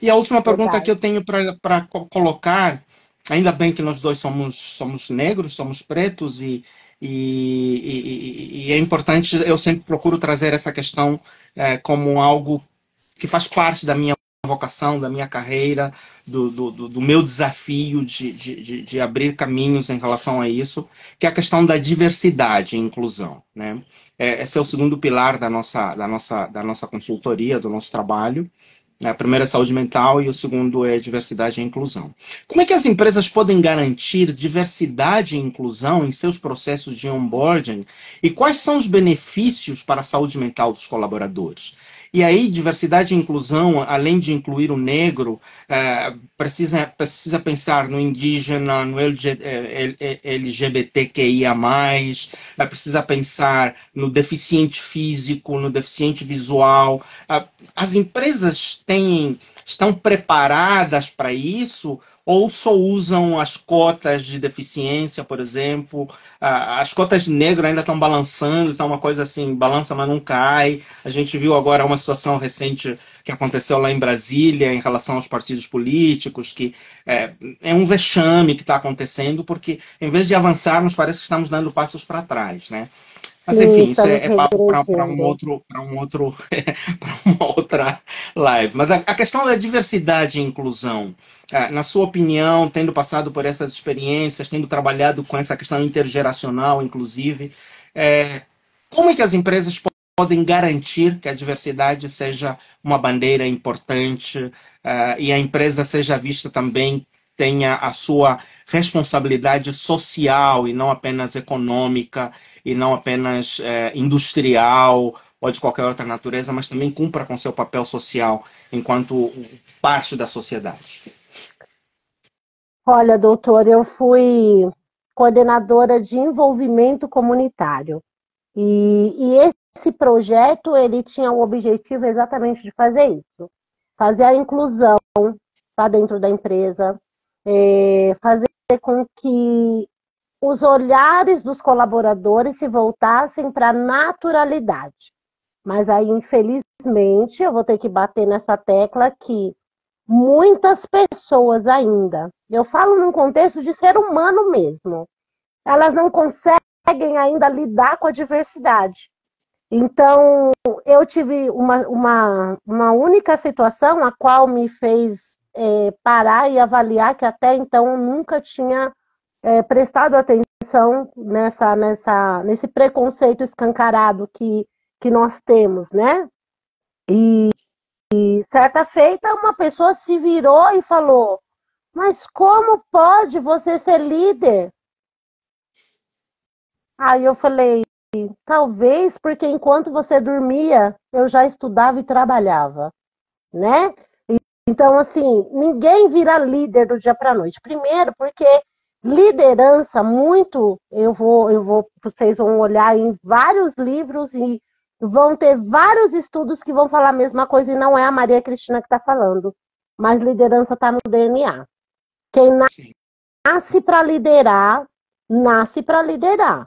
E a última pergunta que verdade. eu tenho para colocar, ainda bem que nós dois somos negros, somos pretos, e é importante, eu sempre procuro trazer essa questão como algo que faz parte da minha vocação, da minha carreira, do meu desafio de abrir caminhos em relação a isso, que é a questão da diversidade e inclusão, né? Esse é o segundo pilar da nossa consultoria, do nosso trabalho. A primeira é saúde mental e o segundo é diversidade e inclusão. Como é que as empresas podem garantir diversidade e inclusão em seus processos de onboarding e quais são os benefícios para a saúde mental dos colaboradores? E aí, diversidade e inclusão, além de incluir o negro, precisa pensar no indígena, no LGBTQIA+, precisa pensar no deficiente físico, no deficiente visual. As empresas estão preparadas para isso ou só usam as cotas de deficiência, por exemplo? As cotas de negro ainda estão balançando, está uma coisa assim, balança, mas não cai. A gente viu agora uma situação recente que aconteceu lá em Brasília em relação aos partidos políticos, que é um vexame que está acontecendo, porque em vez de avançarmos, parece que estamos dando passos para trás, né? Mas Sim, enfim, isso estamos é papo para regredindo. para uma outra live. Mas a questão da diversidade e inclusão, na sua opinião, tendo passado por essas experiências, tendo trabalhado com essa questão intergeracional, inclusive, como é que as empresas podem garantir que a diversidade seja uma bandeira importante e a empresa seja vista também, tenha a sua responsabilidade social e não apenas econômica e não apenas industrial ou de qualquer outra natureza, mas também cumpra com seu papel social enquanto parte da sociedade. Olha, doutor, eu fui coordenadora de envolvimento comunitário. E esse projeto, ele tinha o objetivo exatamente de fazer isso. Fazer a inclusão para dentro da empresa, fazer com que os olhares dos colaboradores se voltassem para a naturalidade. Mas aí, infelizmente, eu vou ter que bater nessa tecla que muitas pessoas ainda, eu falo num contexto de ser humano mesmo, elas não conseguem ainda lidar com a diversidade. Então, eu tive uma única situação a qual me fez parar e avaliar que até então eu nunca tinha prestado atenção nesse preconceito escancarado que nós temos, né? E certa feita, uma pessoa se virou e falou: mas como pode você ser líder? Aí eu falei: talvez porque enquanto você dormia, eu já estudava e trabalhava, né? Então, assim, ninguém vira líder do dia para a noite. Primeiro, porque liderança, vocês vão olhar em vários livros e vão ter vários estudos que vão falar a mesma coisa e não é a Maria Cristina que está falando. Mas liderança está no DNA. Quem Sim. nasce para liderar, nasce para liderar.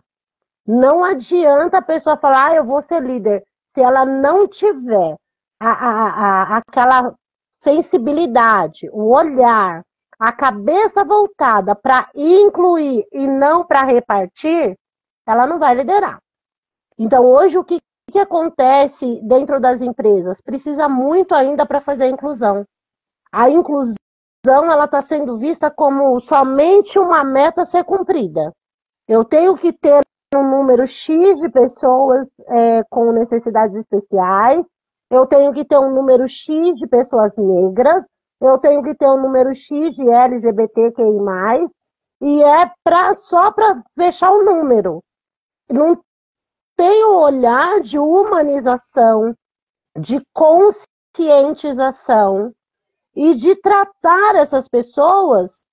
Não adianta a pessoa falar, eu vou ser líder, se ela não tiver aquela sensibilidade, o olhar, a cabeça voltada para incluir e não para repartir, ela não vai liderar. Então, hoje, o que acontece dentro das empresas? Precisa muito ainda para fazer a inclusão. A inclusão ela está sendo vista como somente uma meta a ser cumprida. Eu tenho que ter um número X de pessoas com necessidades especiais, eu tenho que ter um número X de pessoas negras, eu tenho que ter um número X de LGBTQI+, e só para fechar o número. Não tem o olhar de humanização, de conscientização e de tratar essas pessoas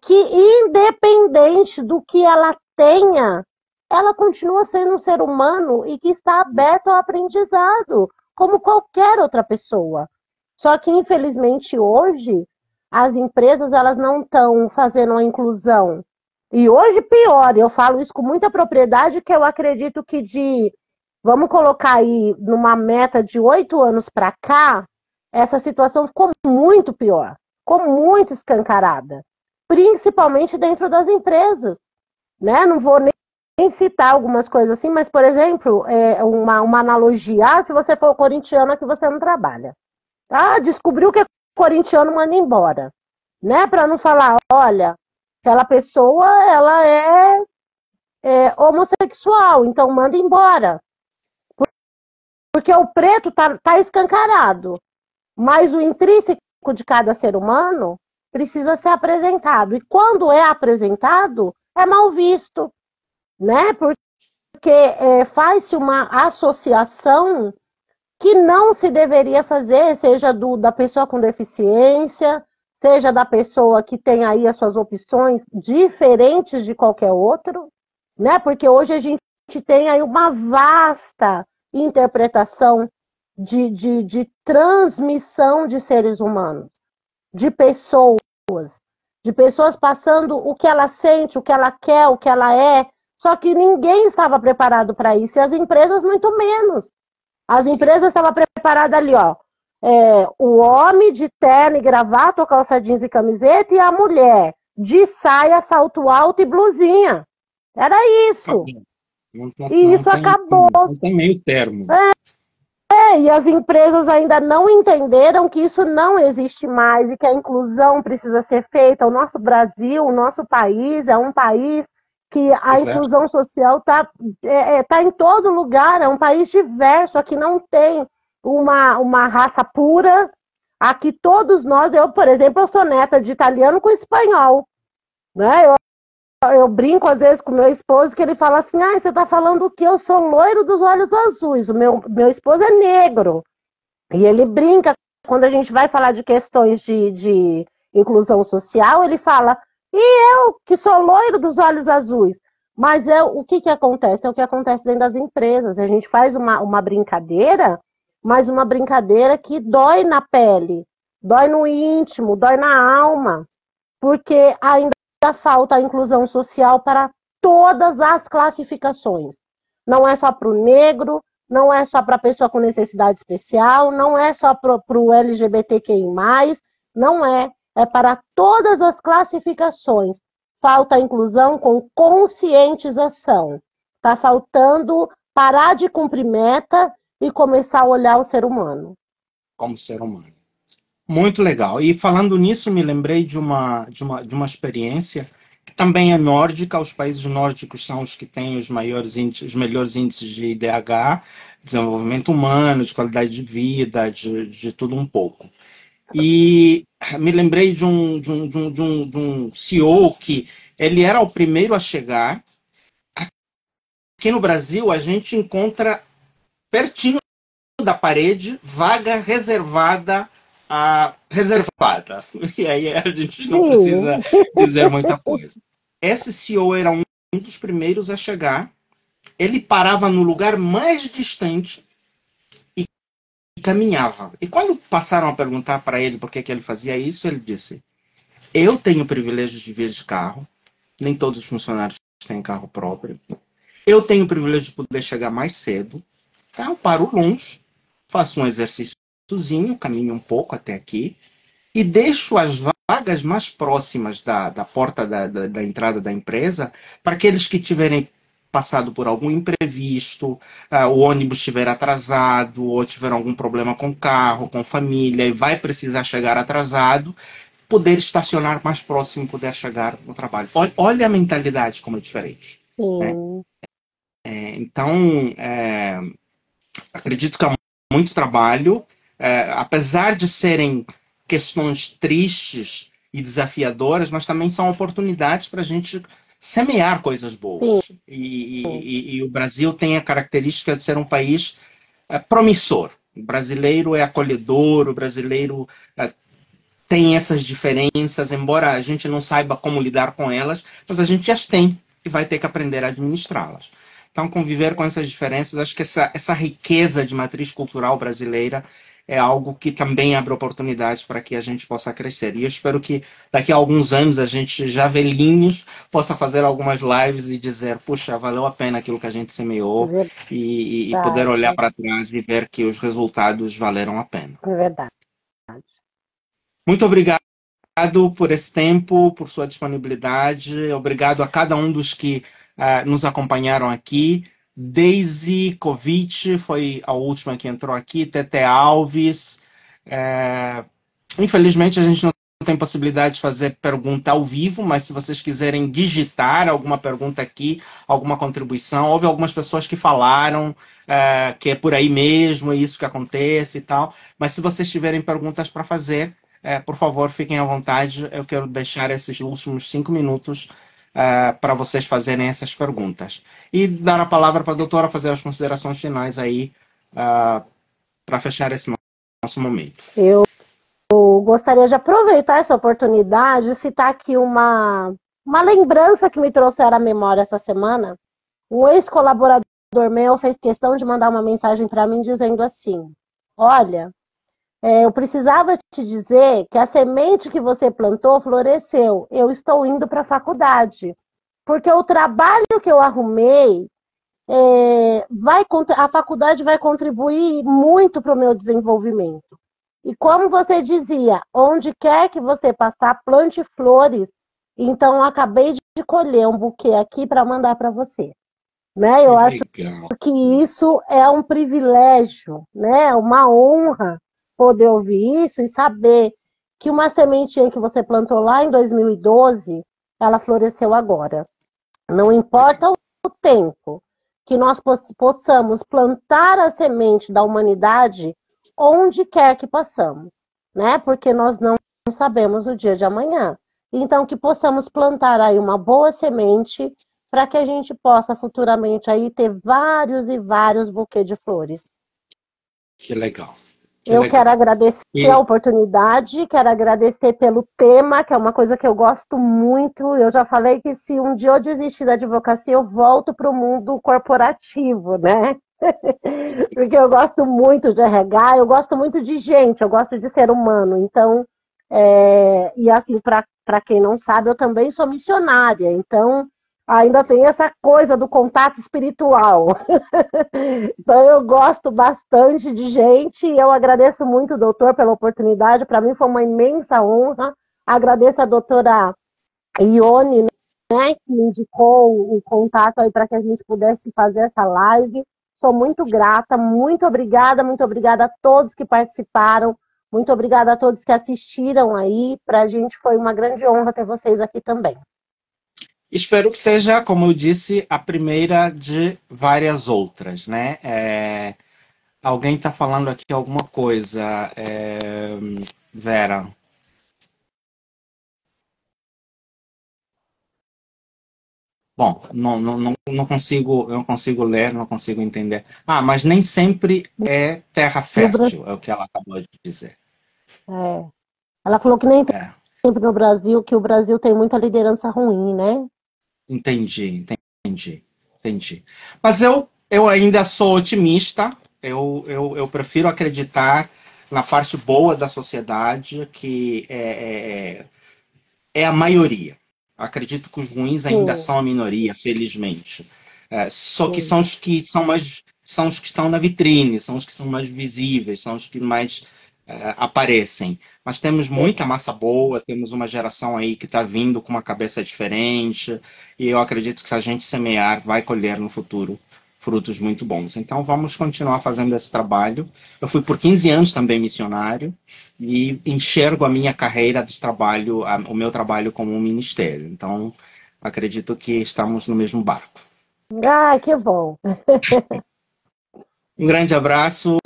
que, independente do que ela tenha, ela continua sendo um ser humano e que está aberto ao aprendizado, como qualquer outra pessoa. Só que, infelizmente, hoje, as empresas elas não estão fazendo a inclusão. E hoje, pior, eu falo isso com muita propriedade, que eu acredito que vamos colocar aí, numa meta de 8 anos para cá, essa situação ficou muito pior, ficou muito escancarada, principalmente dentro das empresas, né? Não vou nem citar algumas coisas assim, mas, por exemplo, uma analogia, se você for corintiano, aqui você não trabalha. Descobriu que é corintiano, manda embora, né? Para não falar, olha, aquela pessoa, ela é homossexual, então manda embora. Porque o preto tá escancarado, mas o intrínseco de cada ser humano precisa ser apresentado. E quando é apresentado, é mal visto, né? Porque faz-se uma associação que não se deveria fazer, seja da pessoa com deficiência, seja da pessoa que tem aí as suas opções diferentes de qualquer outro, né? Porque hoje a gente tem aí uma vasta interpretação de transmissão de seres humanos, de pessoas passando o que ela sente, o que ela quer, o que ela é, só que ninguém estava preparado para isso, e as empresas muito menos. As empresas estavam preparadas ali, ó, o homem de terno e gravata, ou calça jeans e camiseta, e a mulher de saia, salto alto e blusinha. Era isso. E isso acabou. Não tem meio termo. E as empresas ainda não entenderam que isso não existe mais e que a inclusão precisa ser feita. O nosso Brasil, o nosso país, é um país que a inclusão social tá em todo lugar, é um país diverso, aqui não tem uma raça pura, aqui todos nós, eu, por exemplo, eu sou neta de italiano com espanhol, né? Eu brinco às vezes com meu esposo, que ele fala assim, você tá falando o quê? Eu sou loiro dos olhos azuis, o meu esposo é negro. E ele brinca, quando a gente vai falar de questões de inclusão social, ele fala, e eu que sou loiro dos olhos azuis? Mas o que acontece? É o que acontece dentro das empresas. A gente faz uma brincadeira, mas uma brincadeira que dói na pele, dói no íntimo, dói na alma, porque ainda falta a inclusão social para todas as classificações. Não é só para o negro, não é só para a pessoa com necessidade especial, não é só para o LGBTQI+, não é. É para todas as classificações. Falta a inclusão com conscientização. Está faltando parar de cumprir meta e começar a olhar o ser humano. Como ser humano. Muito legal. E falando nisso, me lembrei de uma experiência que também é nórdica. Os países nórdicos são os que têm os melhores índices de IDH, desenvolvimento humano, de qualidade de vida, de tudo um pouco. E me lembrei de um CEO que ele era o primeiro a chegar. Aqui no Brasil, a gente encontra pertinho da parede vaga reservada. E aí a gente não precisa dizer muita coisa. Esse CEO era um dos primeiros a chegar. Ele parava no lugar mais distante e caminhava. E quando passaram a perguntar para ele por que ele fazia isso, ele disse: eu tenho o privilégio de vir de carro, nem todos os funcionários têm carro próprio. Eu tenho o privilégio de poder chegar mais cedo. Tá? Eu paro longe, faço um exercíciozinho, caminho um pouco até aqui e deixo as vagas mais próximas da porta da entrada da empresa para aqueles que tiverem passado por algum imprevisto, o ônibus estiver atrasado ou tiver algum problema com o carro, com família e vai precisar chegar atrasado, poder estacionar mais próximo e poder chegar no trabalho. Olha a mentalidade como é diferente. né? sim, Então, acredito que é muito trabalho, apesar de serem questões tristes e desafiadoras, mas também são oportunidades para a gente semear coisas sim, boas. E o Brasil tem a característica de ser um país promissor. O brasileiro é acolhedor, o brasileiro tem essas diferenças, embora a gente não saiba como lidar com elas, mas a gente as tem e vai ter que aprender a administrá-las. Então, conviver com essas diferenças, acho que essa riqueza de matriz cultural brasileira é algo que também abre oportunidades para que a gente possa crescer. E eu espero que daqui a alguns anos a gente, já velhinhos, possa fazer algumas lives e dizer, puxa, valeu a pena aquilo que a gente semeou, é e poder olhar verdade, para trás e ver que os resultados valeram a pena. é verdade. Muito obrigado por esse tempo, por sua disponibilidade. Obrigado a cada um dos que nos acompanharam aqui. Daisy Kovic foi a última que entrou aqui. Tete Alves. É, Infelizmente, a gente não tem possibilidade de fazer pergunta ao vivo, mas se vocês quiserem digitar alguma pergunta aqui, alguma contribuição, houve algumas pessoas que falaram que é por aí mesmo, é isso que acontece e tal. Mas se vocês tiverem perguntas para fazer, por favor, fiquem à vontade. Eu quero deixar esses últimos 5 minutos para vocês fazerem essas perguntas. E dar a palavra para a doutora fazer as considerações finais aí para fechar esse nosso momento. Eu gostaria de aproveitar essa oportunidade e citar aqui uma lembrança que me trouxeram à memória essa semana. Um ex-colaborador meu fez questão de mandar uma mensagem para mim dizendo assim: Olha, eu precisava te dizer que a semente que você plantou floresceu. Eu estou indo para a faculdade. Porque o trabalho que eu arrumei, a faculdade vai contribuir muito para o meu desenvolvimento. E como você dizia, onde quer que você passar, plante flores. Então, eu acabei de colher um buquê aqui para mandar para você. Né? Que Eu acho legal. que isso é um privilégio, né? Uma honra poder ouvir isso e saber que uma sementinha que você plantou lá em 2012, ela floresceu agora. Não importa o tempo que nós possamos plantar a semente da humanidade onde quer que passamos, né? Porque nós não sabemos o dia de amanhã. Então, que possamos plantar aí uma boa semente para que a gente possa futuramente aí ter vários e vários buquês de flores. Que legal. Que Eu quero legal. agradecer a E oportunidade, quero agradecer pelo tema, que é uma coisa que eu gosto muito. Eu já falei que se um dia eu desistir da advocacia, eu volto para o mundo corporativo, né? Porque eu gosto muito de RH, eu gosto muito de gente, eu gosto de ser humano. Então, e assim, para quem não sabe, eu também sou missionária. Então, ainda tem essa coisa do contato espiritual. Então, eu gosto bastante de gente e eu agradeço muito, doutor, pela oportunidade. Para mim foi uma imensa honra. Agradeço a doutora Ione, né, que me indicou o contato aí para que a gente pudesse fazer essa live. Sou muito obrigada a todos que participaram, muito obrigada a todos que assistiram aí. Para a gente foi uma grande honra ter vocês aqui também. espero que seja, como eu disse, a primeira de várias outras, né? Alguém está falando aqui alguma coisa, Vera. Bom, não consigo ler, não consigo entender. Ah, mas nem sempre é terra No Brasil, fértil, é o que ela acabou de dizer. ela falou que nem É, sempre no Brasil, que o Brasil tem muita liderança ruim, né? entendi, entendi, entendi. Mas eu ainda sou otimista, eu prefiro acreditar na parte boa da sociedade, que é a maioria. Acredito que os ruins ainda Sim, são a minoria, felizmente. Só que sim. são os que são mais, são os que estão na vitrine, são os que são mais visíveis, são os que mais aparecem. Mas temos muita massa boa, temos uma geração aí que está vindo com uma cabeça diferente, e eu acredito que se a gente semear, vai colher no futuro frutos muito bons. Então vamos continuar fazendo esse trabalho. Eu fui por 15 anos também missionário, e enxergo a minha carreira de trabalho, o meu trabalho como um ministério. Então, acredito que estamos no mesmo barco. Ah, que bom. Um grande abraço,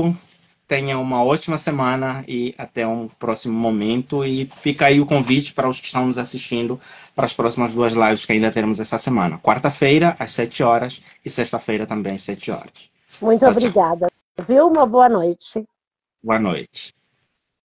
tenha uma ótima semana e até um próximo momento. E fica aí o convite para os que estão nos assistindo para as próximas duas lives que ainda teremos essa semana. Quarta-feira, às 7 horas, e sexta-feira também, às 7 horas. Muito Tchau, tchau. obrigada. Viu? Uma boa noite. Boa noite.